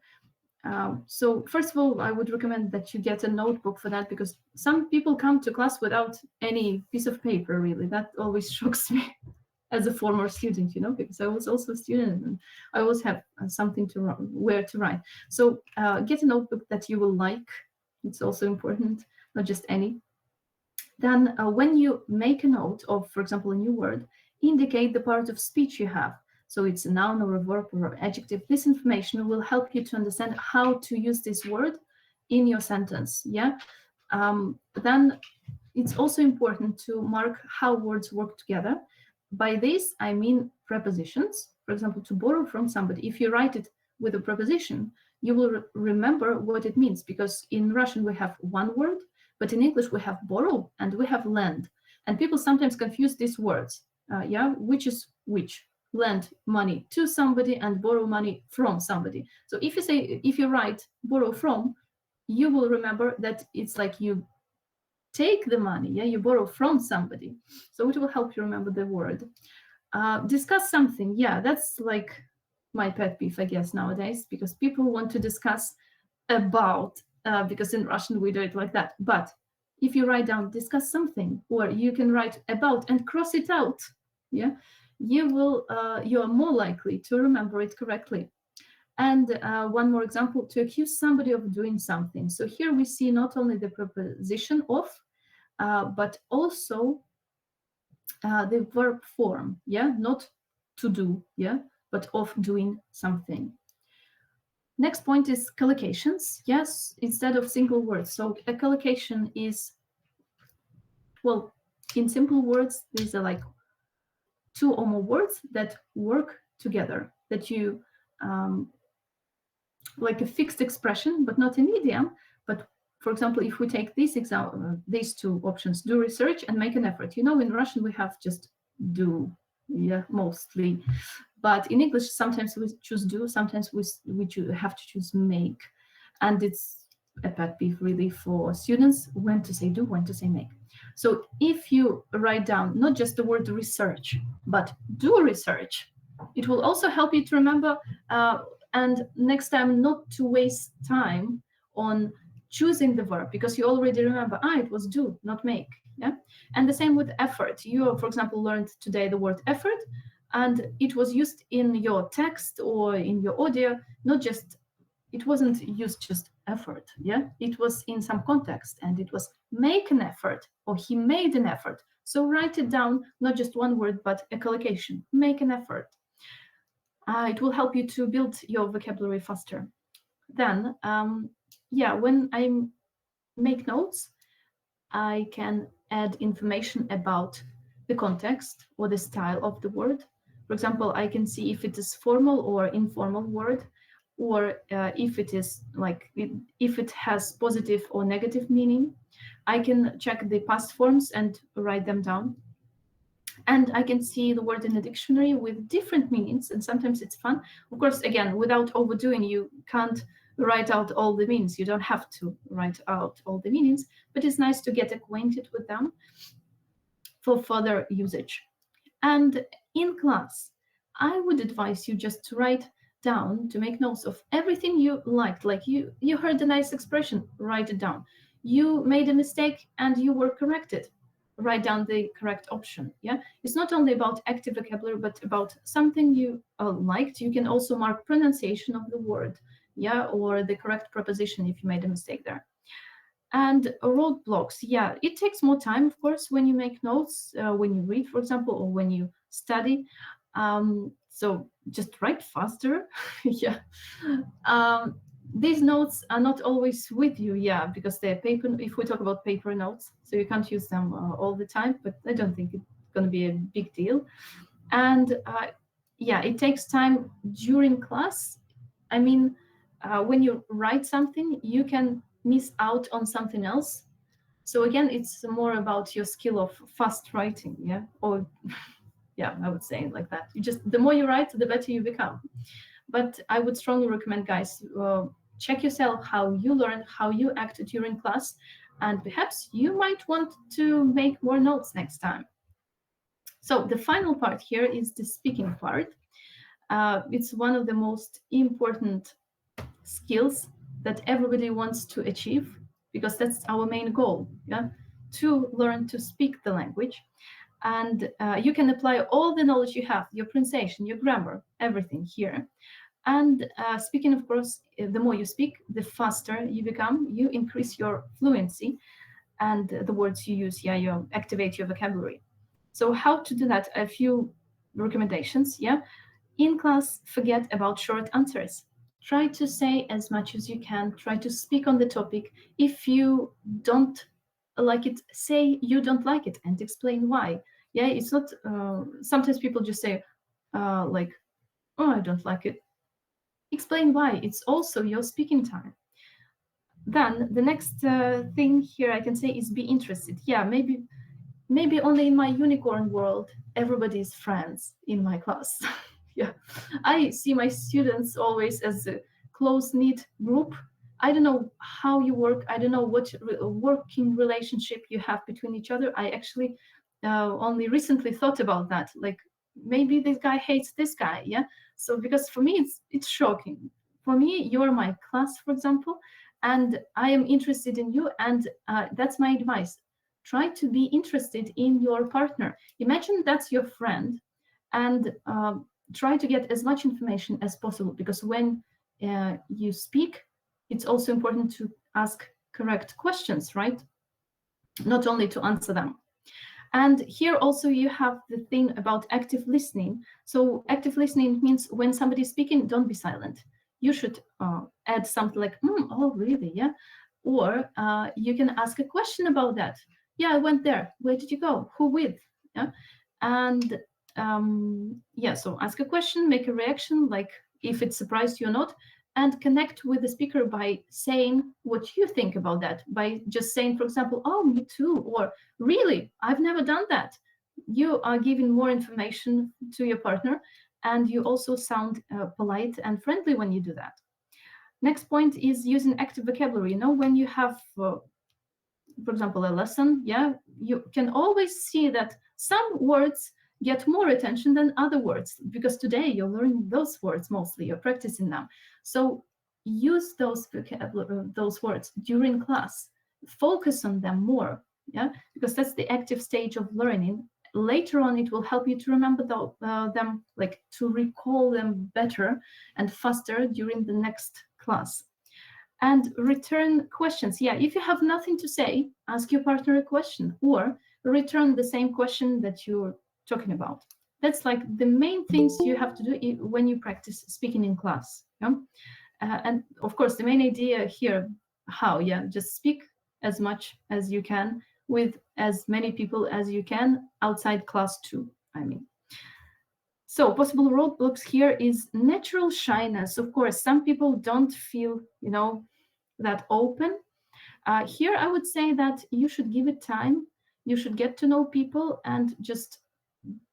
So first of all, I would recommend that you get a notebook for that, because some people come to class without any piece of paper, really. That always shocks me as a former student, because I was also a student and I always have something where to write. So get a notebook that you will like. It's also important, not just any. Then when you make a note of, for example, a new word, indicate the part of speech you have. So it's a noun or a verb or an adjective. This information will help you to understand how to use this word in your sentence. Yeah. Then it's also important to mark how words work together. By this, I mean prepositions. For example, to borrow from somebody, if you write it with a preposition, you will remember what it means, because in Russian we have one word, but in English we have borrow and we have lend. And people sometimes confuse these words. Which is which? Lend money to somebody and borrow money from somebody. So if you write borrow from, you will remember that it's like you take the money, yeah, you borrow from somebody. So it will help you remember the word. Discuss something, yeah, that's like my pet peeve, I guess, nowadays, because people want to discuss about, because in Russian we do it like that. But if you write down discuss something, or you can write about and cross it out, yeah, you are more likely to remember it correctly. And one more example, to accuse somebody of doing something. So here we see not only the preposition of, but also the verb form, yeah, not to do, yeah, but of doing something. Next point is collocations. Yes, instead of single words. So a collocation is, well, in simple words, these are like two or more words that work together, that you, like a fixed expression, but not an idiom. But for example, if we take these two options, do research and make an effort. In Russian we have just do, yeah, mostly. But in English, sometimes we choose do, sometimes we have to choose make. And it's a pet peeve, really, for students, when to say do, when to say make. So if you write down not just the word research, but do research, it will also help you to remember, and next time not to waste time on choosing the verb because you already remember, it was do, not make. Yeah. And the same with effort. You, for example, learned today the word effort, and it was used in your text or in your audio, not just, it wasn't used just effort. Yeah. It was in some context, and it was make an effort, or he made an effort. So write it down, not just one word, but a collocation. Make an effort. It will help you to build your vocabulary faster. Then, yeah, when I make notes, I can add information about the context or the style of the word. For example, I can see if it is formal or informal word, or if it is like if it has positive or negative meaning. I can check the past forms and write them down. And I can see the word in a dictionary with different meanings, and sometimes it's fun. Of course, again, without overdoing, you can't write out all the meanings. You don't have to write out all the meanings, but it's nice to get acquainted with them for further usage. And in class, I would advise you just to write down, to make notes of everything you liked. Like you heard a nice expression, write it down. You made a mistake and you were corrected, write down the correct option. Yeah, it's not only about active vocabulary, but about something you liked. You can also mark pronunciation of the word, yeah, or the correct preposition if you made a mistake there. And roadblocks, yeah, it takes more time, of course, when you make notes, when you read, for example, or when you study. So just write faster. Yeah. These notes are not always with you, yeah, because they're paper. If we talk about paper notes, so you can't use them all the time, but I don't think it's going to be a big deal. And yeah, it takes time during class. I mean, when you write something, you can miss out on something else. So again, it's more about your skill of fast writing, yeah, or yeah, I would say it like that. You just the more you write, the better you become. But I would strongly recommend, guys, check yourself how you learn, how you act during class, and perhaps you might want to make more notes next time. So the final part here is the speaking part. It's one of the most important skills that everybody wants to achieve, because that's our main goal, yeah, to learn to speak the language. And you can apply all the knowledge you have, your pronunciation, your grammar, everything here. And speaking, of course, the more you speak, the faster you become. You increase your fluency, and the words you use, yeah, you activate your vocabulary. So how to do that? A few recommendations, yeah. In class, forget about short answers. Try to say as much as you can. Try to speak on the topic. If you don't like it, say you don't like it and explain why. Yeah, it's not. Sometimes people just say, like, "Oh, I don't like it." Explain why. It's also your speaking time. Then the next thing here I can say is be interested. Yeah, maybe only in my unicorn world everybody is friends in my class. Yeah, I see my students always as a close knit group. I don't know how you work. I don't know what working relationship you have between each other. I actually only recently thought about that. Like, maybe this guy hates this guy. Yeah. So because for me it's shocking. For me, you're my class, for example, and I am interested in you, and that's my advice. Try to be interested in your partner. Imagine that's your friend, and try to get as much information as possible, because when you speak, it's also important to ask correct questions, right? Not only to answer them. And here also you have the thing about active listening. So active listening means when somebody's speaking, don't be silent. You should add something like, oh, really? Yeah. Or you can ask a question about that. Yeah, I went there. Where did you go? Who with? Yeah. And yeah, so ask a question, make a reaction, like if it surprised you or not, and connect with the speaker by saying what you think about that, by just saying, for example, oh, me too, or really, I've never done that. You are giving more information to your partner, and you also sound polite and friendly when you do that. Next point is using active vocabulary. You know, when you have for example, a lesson, yeah, you can always see that some words get more attention than other words, because today you're learning those words mostly, you're practicing them. So use those words during class. Focus on them more, yeah, because that's the active stage of learning. Later on, it will help you to remember them, like to recall them better and faster during the next class. And return questions. Yeah, if you have nothing to say, ask your partner a question or return the same question that you're talking about. That's like the main things you have to do when you practice speaking in class. Yeah? And of course, the main idea here, how, yeah, just speak as much as you can with as many people as you can outside class too, I mean. So possible roadblocks here is natural shyness. Of course, some people don't feel, that open. Here, I would say that you should give it time. You should get to know people and just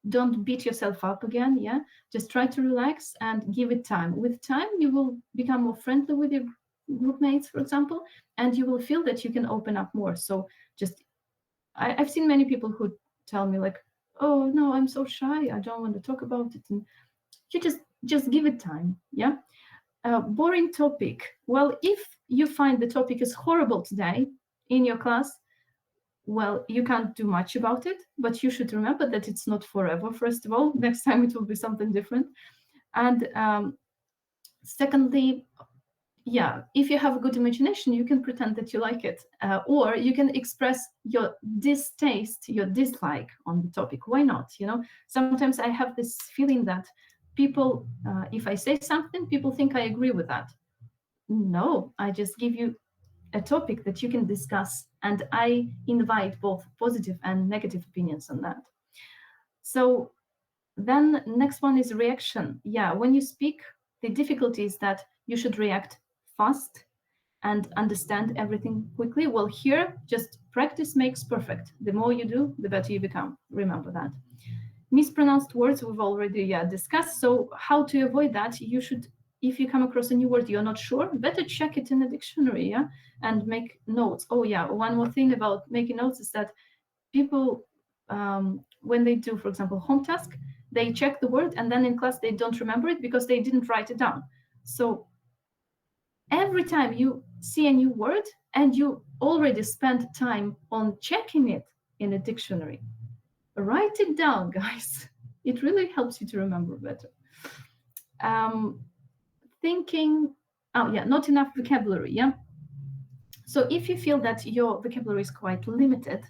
don't beat yourself up again. Yeah, just try to relax and give it time. With time, you will become more friendly with your group mates, for example, and you will feel that you can open up more. So just, I've seen many people who tell me like, "Oh no, I'm so shy. I don't want to talk about it." And you just give it time. Yeah. Boring topic. Well, if you find the topic is horrible today in your class, well, you can't do much about it, but you should remember that it's not forever, first of all. Next time it will be something different. And secondly, yeah, if you have a good imagination, you can pretend that you like it, or you can express your distaste, your dislike on the topic. Why not? Sometimes I have this feeling that people, if I say something, people think I agree with that. No, I just give you a topic that you can discuss, and I invite both positive and negative opinions on that. So then next one is reaction. Yeah, when you speak, the difficulty is that you should react fast and understand everything quickly. Well, here, just practice makes perfect. The more you do, the better you become. Remember that. Mispronounced words we've already discussed. So how to avoid that? You should, if you come across a new word you're not sure, better check it in a dictionary, yeah, and make notes. Oh yeah, one more thing about making notes is that people, when they do, for example, home task, they check the word and then in class they don't remember it because they didn't write it down. So every time you see a new word and you already spent time on checking it in a dictionary, write it down, guys. It really helps you to remember better. Thinking, oh yeah, not enough vocabulary, yeah? So if you feel that your vocabulary is quite limited,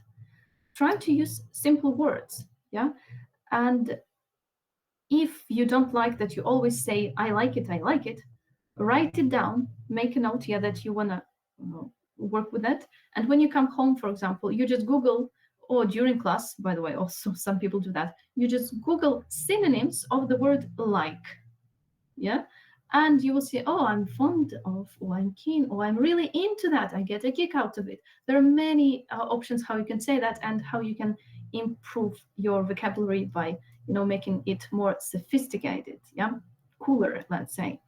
try to use simple words, yeah? And if you don't like that you always say, I like it, write it down, make a note, yeah, that you wanna work with that. And when you come home, for example, you just Google, or during class, by the way, also some people do that, you just Google synonyms of the word like, yeah? And you will see, oh, I'm fond of, or I'm keen, or I'm really into that. I get a kick out of it. There are many options how you can say that and how you can improve your vocabulary by, making it more sophisticated, yeah, cooler, let's say.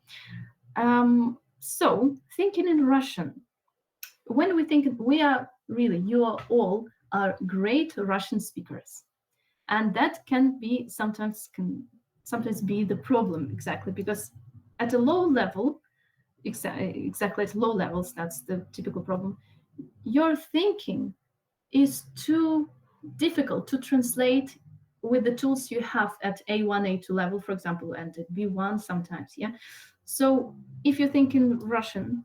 So thinking in Russian. When we think, we are really, you are all are great Russian speakers, and that can sometimes be the problem, exactly, because at a low level, exactly at low levels, that's the typical problem. Your thinking is too difficult to translate with the tools you have at A1, A2 level, for example, and at B1 sometimes, yeah. So if you think in Russian,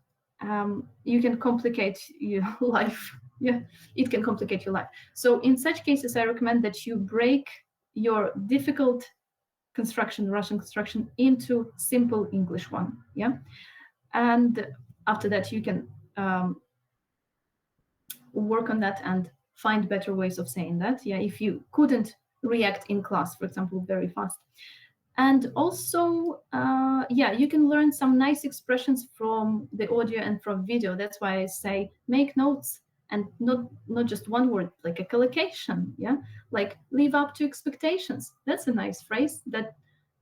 you can complicate your life. Yeah, it can complicate your life. So in such cases, I recommend that you break your difficult Russian construction, into simple English one. Yeah, and after that, you can work on that and find better ways of saying that. Yeah, if you couldn't react in class, for example, very fast. And also, you can learn some nice expressions from the audio and from video. That's why I say make notes, and not just one word, like a collocation, yeah? Like live up to expectations. That's a nice phrase that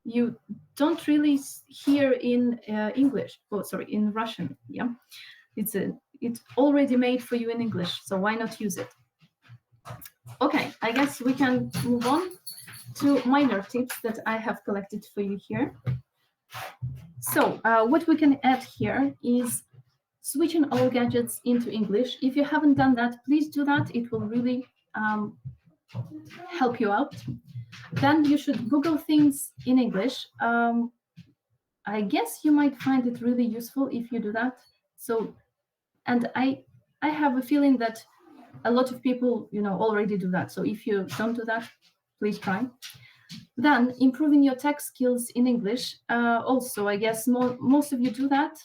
you don't really hear in English. Oh, sorry, in Russian, yeah? It's already made for you in English, so why not use it? Okay, I guess we can move on to minor tips that I have collected for you here. So what we can add here is switching all gadgets into English. If you haven't done that, please do that. It will really help you out. Then you should Google things in English. I guess you might find it really useful if you do that. So, and I have a feeling that a lot of people, already do that. So if you don't do that, please try. Then improving your tech skills in English. Also, I guess most of you do that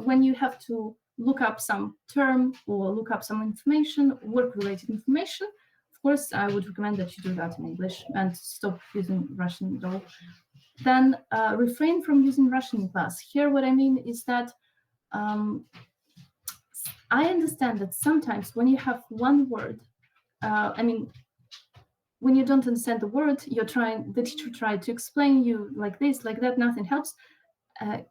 when you have to look up some term or look up some information, work-related information. Of course, I would recommend that you do that in English and stop using Russian at all. Then refrain from using Russian in class. Here, what I mean is that I understand that sometimes when you have one word, when you don't understand the word, the teacher tried to explain you like this, like that, nothing helps.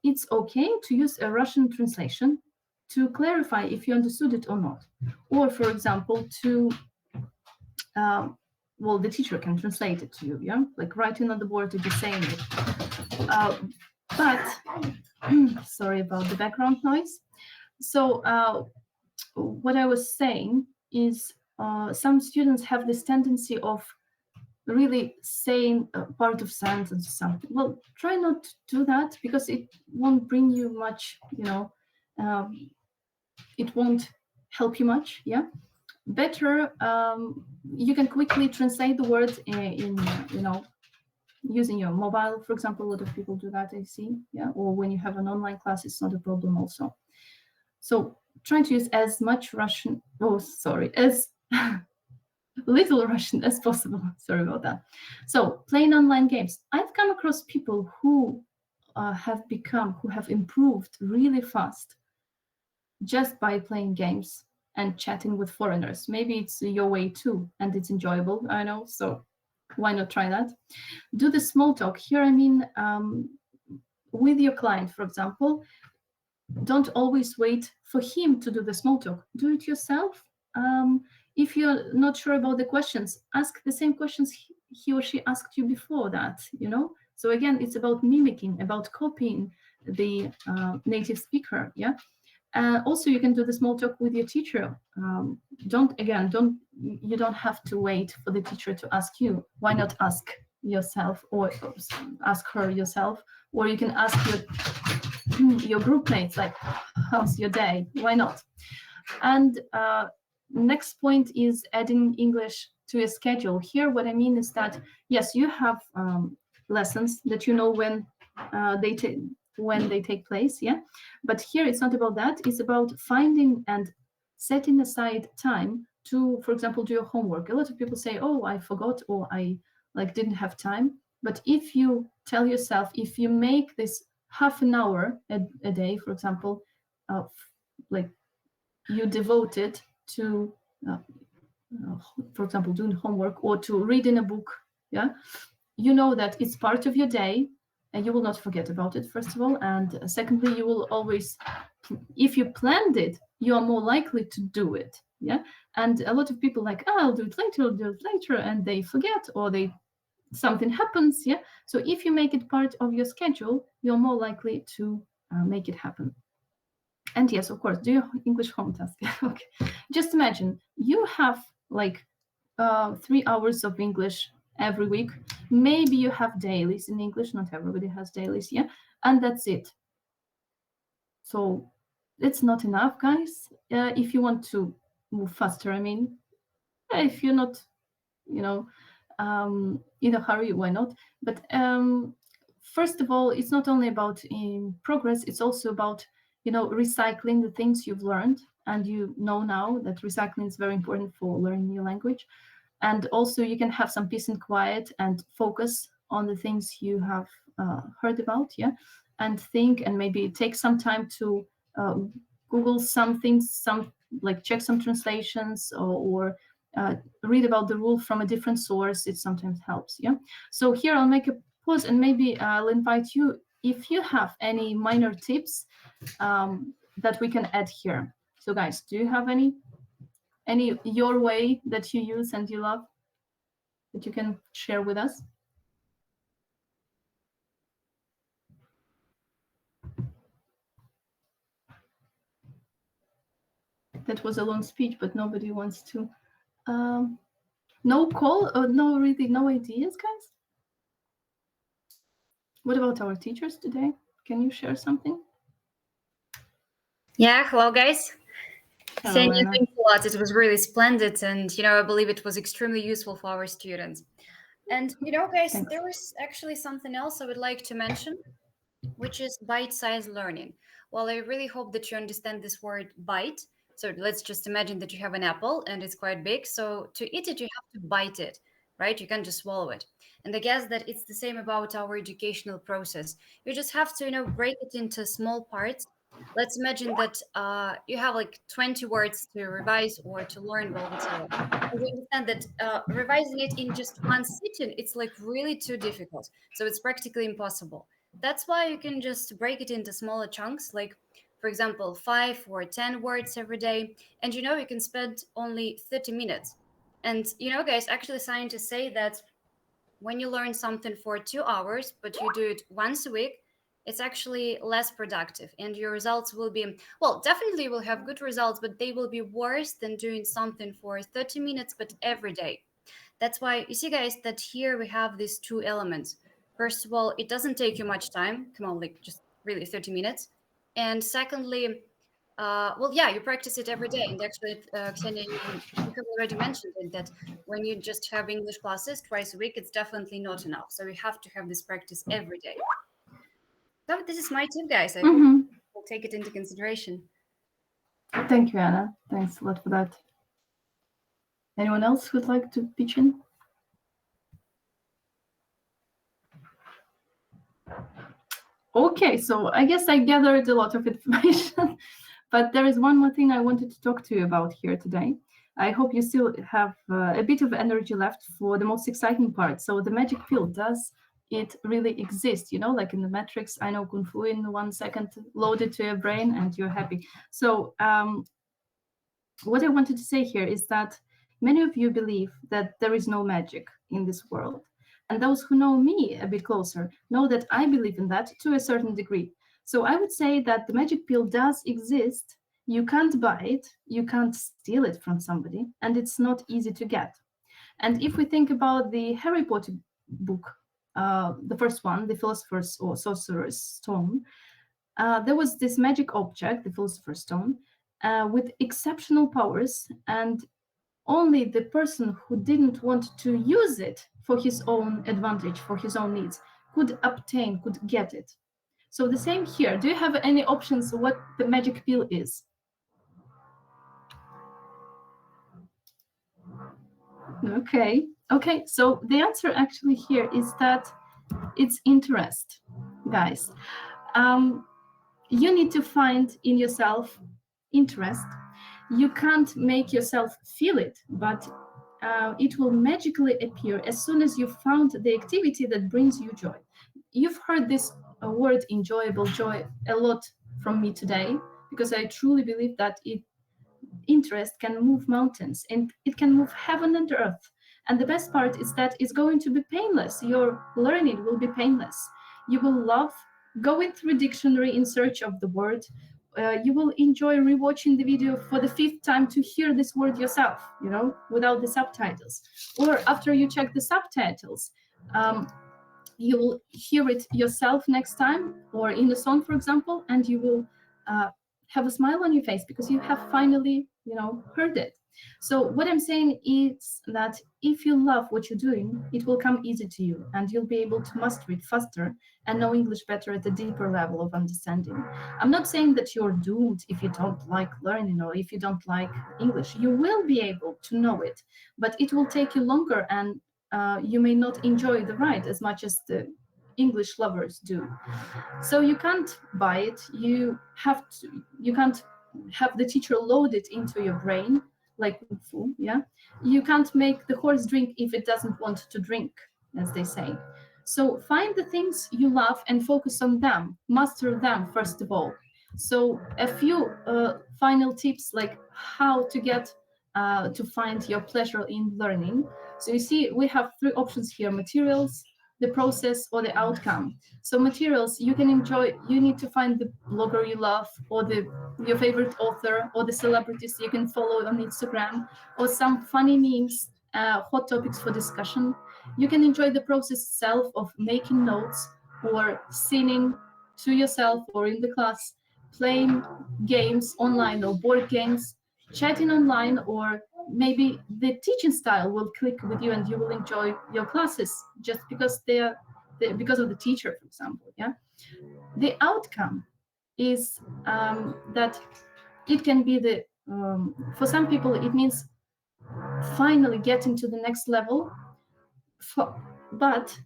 It's okay to use a Russian translation to clarify if you understood it or not. Or, for example, the teacher can translate it to you, yeah? Like writing on the board or just saying it. But, sorry about the background noise. So what I was saying is some students have this tendency of really saying a part of sentence or something. Well, try not to do that because it won't bring you much, it won't help you much, yeah? Better, you can quickly translate the word in using your mobile, for example. A lot of people do that, I see, yeah? Or when you have an online class, it's not a problem also. So try to use as much Russian, as little Russian as possible. Sorry about that. So playing online games. I've come across people who have improved really fast just by playing games and chatting with foreigners. Maybe it's your way too, and it's enjoyable, I know, so why not try that? Do the small talk. Here, I mean, with your client, for example, don't always wait for him to do the small talk. Do it yourself. If you're not sure about the questions, ask the same questions he or she asked you before that, So again, it's about mimicking, about copying the native speaker, yeah? Also, you can do the small talk with your teacher. You don't have to wait for the teacher to ask you. Why not ask yourself or ask her yourself? Or you can ask your group mates, like, how's your day? Why not? And next point is adding English to a schedule. Here, what I mean is that, yes, you have lessons that you know when they take place, yeah? But here it's not about that. It's about finding and setting aside time to, for example, do your homework. A lot of people say, oh, I forgot, or I didn't have time. But if you tell yourself, if you make this half an hour a day, for example, you devote it to, for example, doing homework or to reading a book, yeah, you know that it's part of your day and you will not forget about it, first of all. And secondly, you will always, if you planned it, you are more likely to do it, yeah. And a lot of people I'll do it later, and they forget, or something happens, yeah. So if you make it part of your schedule, you're more likely to make it happen. And yes, of course, do your English home task. Okay. Just imagine you have 3 hours of English every week. Maybe you have dailies in English. Not everybody has dailies, yeah? And that's it. So it's not enough, guys. If you want to move faster, I mean, if you're not, in a hurry, why not? But first of all, it's not only about progress, it's also about recycling the things you've learned, and now that recycling is very important for learning new language. And also you can have some peace and quiet and focus on the things you have heard about, yeah, and think, and maybe take some time to Google some things, check some translations, or read about the rule from a different source. It sometimes helps, yeah. So here I'll make a pause, and maybe I'll invite you if you have any minor tips that we can add here. So guys, do you have any your way that you use and you love that you can share with us? That was a long speech, but nobody wants to. Um, no call, no really, no ideas, guys. What about our teachers today? Can you share something? Yeah, hello guys. Hello, Ksenia, Anna. thanks a lot. It was really splendid, and I believe it was extremely useful for our students. And guys, Thanks. there is actually something else I would like to mention, which is bite-sized learning. Well, I really hope that you understand this word bite. So let's just imagine that you have an apple and it's quite big. So to eat it, you have to bite it, right? You can't just swallow it. And I guess that it's the same about our educational process. You just have to, break it into small parts. Let's imagine that you have like 20 words to revise or to learn while we tell. And we understand that revising it in just one sitting, it's like really too difficult. So it's practically impossible. That's why you can just break it into smaller chunks, like, for example, 5 or 10 words every day. And you can spend only 30 minutes. And guys, actually, scientists say that when you learn something for 2 hours, but you do it once a week, it's actually less productive. And your results will be, well, definitely you will have good results, but they will be worse than doing something for 30 minutes, but every day. That's why you see, guys, that here we have these two elements. First of all, it doesn't take you much time. Come on, like just really 30 minutes. And secondly, well, yeah, you practice it every day. And actually, Ksenia, you have already mentioned it, that when you just have English classes twice a week, it's definitely not enough. So you have to have this practice every day. So this is my tip, guys. I hope you'll take it into consideration. Thank you, Anna. Thanks a lot for that. Anyone else who'd like to pitch in? Okay, so I guess I gathered a lot of information, but there is one more thing I wanted to talk to you about here today. I hope you still have a bit of energy left for the most exciting part. So the magic pill, does it really exist? Like in the Matrix, I know Kung Fu in 1 second, load it to your brain and you're happy. So what I wanted to say here is that many of you believe that there is no magic in this world. And those who know me a bit closer know that I believe in that to a certain degree. So I would say that the magic pill does exist. You can't buy it, you can't steal it from somebody, and it's not easy to get. And if we think about the Harry Potter book, the first one, the Philosopher's or Sorcerer's Stone, there was this magic object, the Philosopher's Stone, with exceptional powers, and only the person who didn't want to use it for his own advantage, for his own needs, could obtain, could get it. So the same here. Do you have any options what the magic pill is? Okay, so the answer actually here is that it's interest, guys. You need to find in yourself interest. You can't make yourself feel it, but it will magically appear as soon as you found the activity that brings you joy. You've heard this word enjoyable joy a lot from me today, because I truly believe that interest can move mountains and it can move heaven and earth. And the best part is that it's going to be painless. Your learning will be painless. You will love going through dictionary in search of the word. You will enjoy rewatching the video for the 5th time to hear this word yourself, without the subtitles. Or after you check the subtitles, you will hear it yourself next time, or in a song, for example, and you will have a smile on your face because you have finally, heard it. So what I'm saying is that if you love what you're doing, it will come easy to you and you'll be able to master it faster and know English better at a deeper level of understanding. I'm not saying that you're doomed if you don't like learning or if you don't like English. You will be able to know it, but it will take you longer, and you may not enjoy the ride as much as the English lovers do. So you can't buy it. You can't have the teacher load it into your brain like Kung Fu. Yeah, you can't make the horse drink if it doesn't want to drink, as they say. So find the things you love and focus on them. Master them first of all. So a few final tips, like how to get to find your pleasure in learning. So you see, we have 3 options here: materials, the process, or the outcome. So materials you can enjoy, you need to find the blogger you love, or your favorite author, or the celebrities you can follow on Instagram, or some funny memes, hot topics for discussion. You can enjoy the process itself of making notes, or singing to yourself or in the class, playing games online or board games, chatting online, or maybe the teaching style will click with you and you will enjoy your classes just because because of the teacher, for example. Yeah, the outcome is that it can be for some people it means finally getting to the next level, but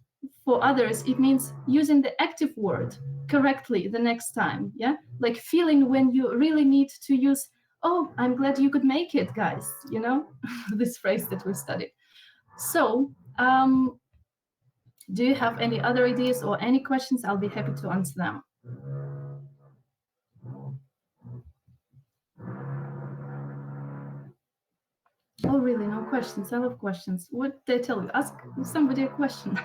for others it means using the active word correctly the next time. Yeah, like feeling when you really need to use, oh, I'm glad you could make it, guys, this phrase that we studied. So do you have any other ideas or any questions? I'll be happy to answer them. Oh, really? No questions? I love questions. What did I tell you? Ask somebody a question.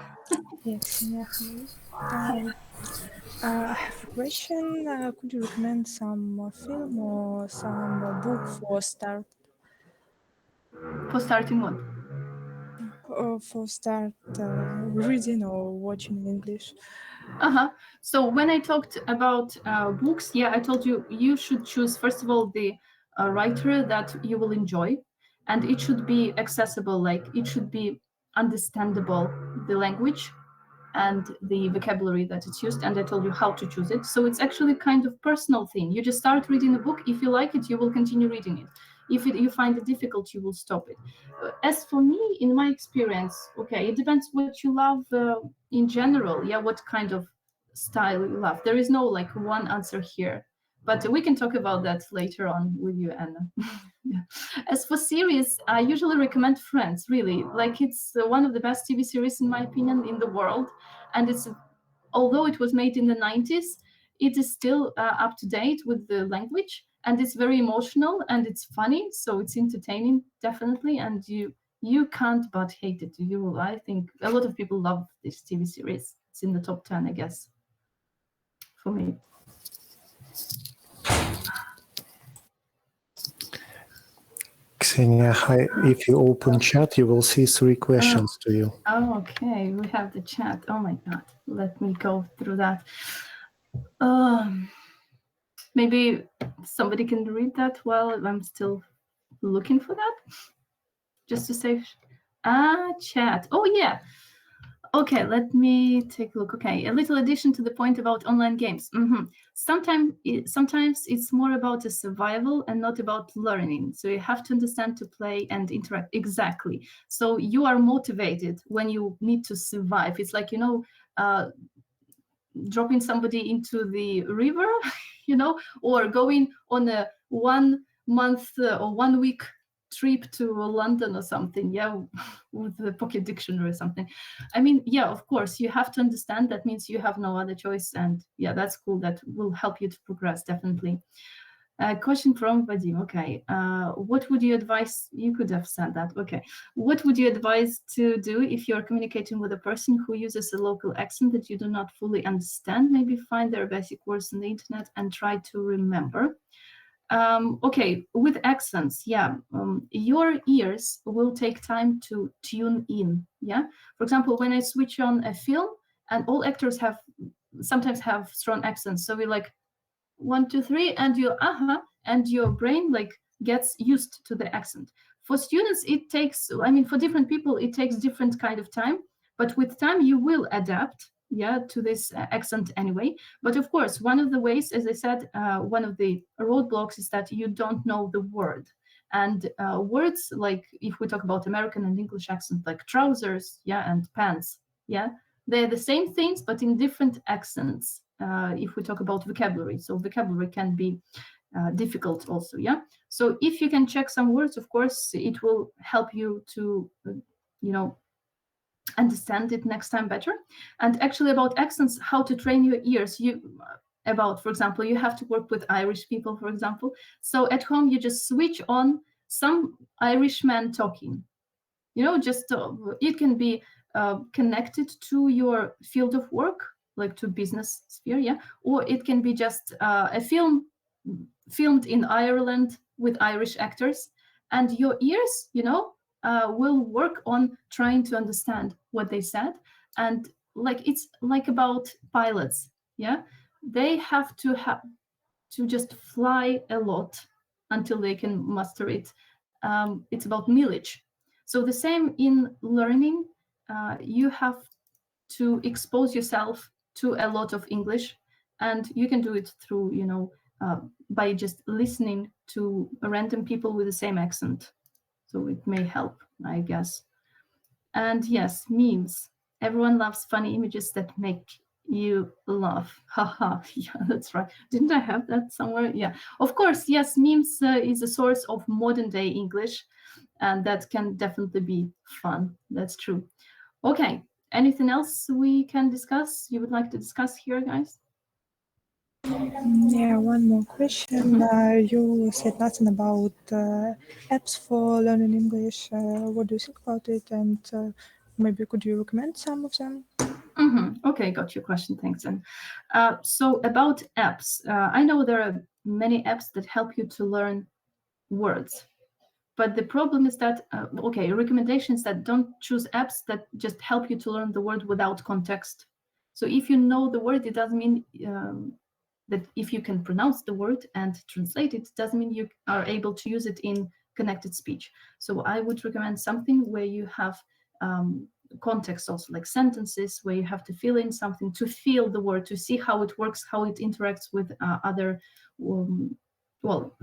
Yes, yeah, hi. I have a question. Could you recommend some film or some book for For starting what? Reading or watching in English? So when I talked about books, yeah, I told you you should choose, first of all, the writer that you will enjoy, and it should be accessible, like it should be understandable, the language and the vocabulary that it's used, and I told you how to choose it. So it's actually kind of personal thing. You just start reading a book. If you like it, you will continue reading it. If you find it difficult, you will stop it. As for me, in my experience, okay, it depends what you love in general. Yeah, what kind of style you love. There is no like one answer here, but we can talk about that later on with you, Anna. Yeah. As for series, I usually recommend Friends. Really, like it's one of the best TV series in my opinion in the world, and it's, although it was made in the 90s, it is still up to date with the language, and it's very emotional and it's funny, so it's entertaining definitely, and you can't but hate it. I think a lot of people love this TV series. It's in the top 10, I guess, for me. Ksenia, hi. If you open chat, you will see 3 questions to you. Oh, okay. We have the chat. Oh my God. Let me go through that. Maybe somebody can read that while I'm still looking for that. Just to save. Chat. Oh, yeah. Okay, let me take a look. Okay, a little addition to the point about online games. Sometimes it's more about a survival and not about learning. So you have to understand to play and interact. Exactly. So you are motivated when you need to survive. It's like, dropping somebody into the river, or going on a 1 month or 1 week trip to London or something, yeah, with the pocket dictionary or something. I mean, yeah, of course, you have to understand that means you have no other choice, and yeah, that's cool. That will help you to progress, definitely. Question from Vadim. Okay, what would you advise? You could have said that. Okay, what would you advise to do if you're communicating with a person who uses a local accent that you do not fully understand? Maybe find their basic words on the internet and try to remember. Okay, with accents, yeah, your ears will take time to tune in. Yeah, for example, when I switch on a film, and all actors sometimes have strong accents, so we like 1, 2, 3, and and your brain like gets used to the accent. For students, it takes, I mean, for different people, it takes different kind of time, but with time you will adapt, yeah, to this accent anyway. But of course, one of the ways, as I said, one of the roadblocks is that you don't know the word. And words like, if we talk about American and English accent, like trousers, yeah, and pants, yeah, they're the same things, but in different accents. If we talk about vocabulary, so vocabulary can be difficult also, yeah. So if you can check some words, of course, it will help you to, understand it next time better. And actually, about accents, how to train your ears, for example, you have to work with Irish people, for example. So at home, you just switch on some Irish man talking, just it can be connected to your field of work, like to business sphere, yeah, or it can be just a film filmed in Ireland with Irish actors, and your ears, will work on trying to understand what they said. And like it's like about pilots, yeah, they have to just fly a lot until they can master it. It's about millage. So the same in learning, you have to expose yourself to a lot of English, and you can do it through, by just listening to random people with the same accent. So it may help, I guess. And yes, memes. Everyone loves funny images that make you laugh. Haha. Yeah, that's right. Didn't I have that somewhere? Yeah. Of course, yes, memes is a source of modern day English, and that can definitely be fun. That's true. Okay. Anything else we can discuss? You would like to discuss here, guys? Yeah, one more question. You said nothing about apps for learning English. What do you think about it? And maybe could you recommend some of them? Okay, got your question. Thanks. And so about apps, I know there are many apps that help you to learn words. But the problem is that, recommendations that don't choose apps that just help you to learn the word without context. So if you know the word, it doesn't mean that if you can pronounce the word and translate it, doesn't mean you are able to use it in connected speech. So I would recommend something where you have context, also like sentences, where you have to fill in something to feel the word, to see how it works, how it interacts with other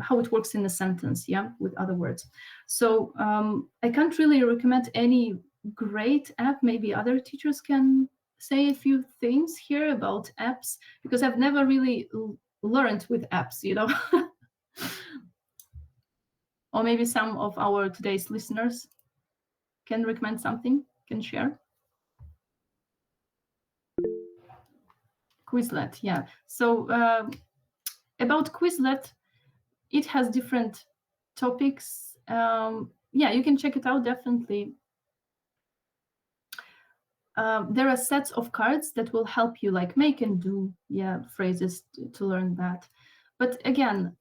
how it works in a sentence, yeah, with other words. So I can't really recommend any great app. Maybe other teachers can say a few things here about apps, because I've never really learned with apps, or maybe some of our today's listeners can recommend something, can share. Quizlet, yeah. So about Quizlet, it has different topics. Yeah, you can check it out, definitely. There are sets of cards that will help you like make and do, yeah, phrases to learn that. But again,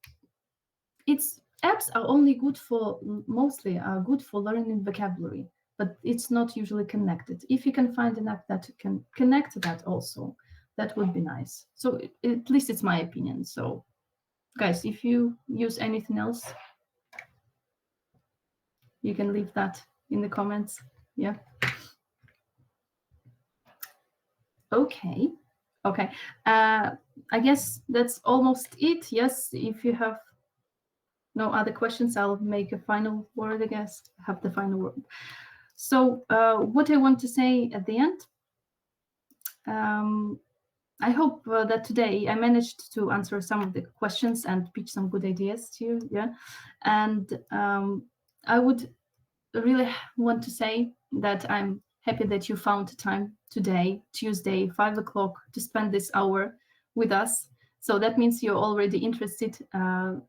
apps are only good for, mostly are good for learning vocabulary, but it's not usually connected. If you can find an app that can connect to that also, that would be nice. So at least it's my opinion. So guys, if you use anything else, you can leave that in the comments. Yeah. Okay. I guess that's almost it. Yes, if you have no other questions, I'll make a final word, I guess, have the final word. So what I want to say at the end, I hope that today I managed to answer some of the questions and pitch some good ideas to you. Yeah. And I would really want to say that I'm happy that you found time today, Tuesday, 5 o'clock, to spend this hour with us. So that means you're already interested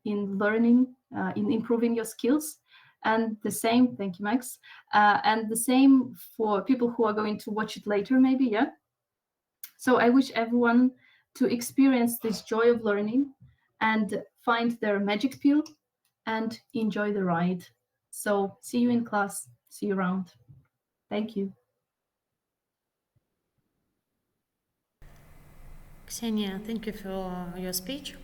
in learning, in improving your skills. And the same, thank you, Max. And the same for people who are going to watch it later, maybe, yeah? So I wish everyone to experience this joy of learning and find their magic pill and enjoy the ride. So see you in class. See you around. Thank you. Ksenia, thank you for your speech.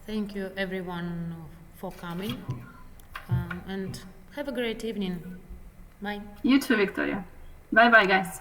Thank you everyone for coming. And have a great evening. Bye. You too, Victoria. Bye-bye, guys.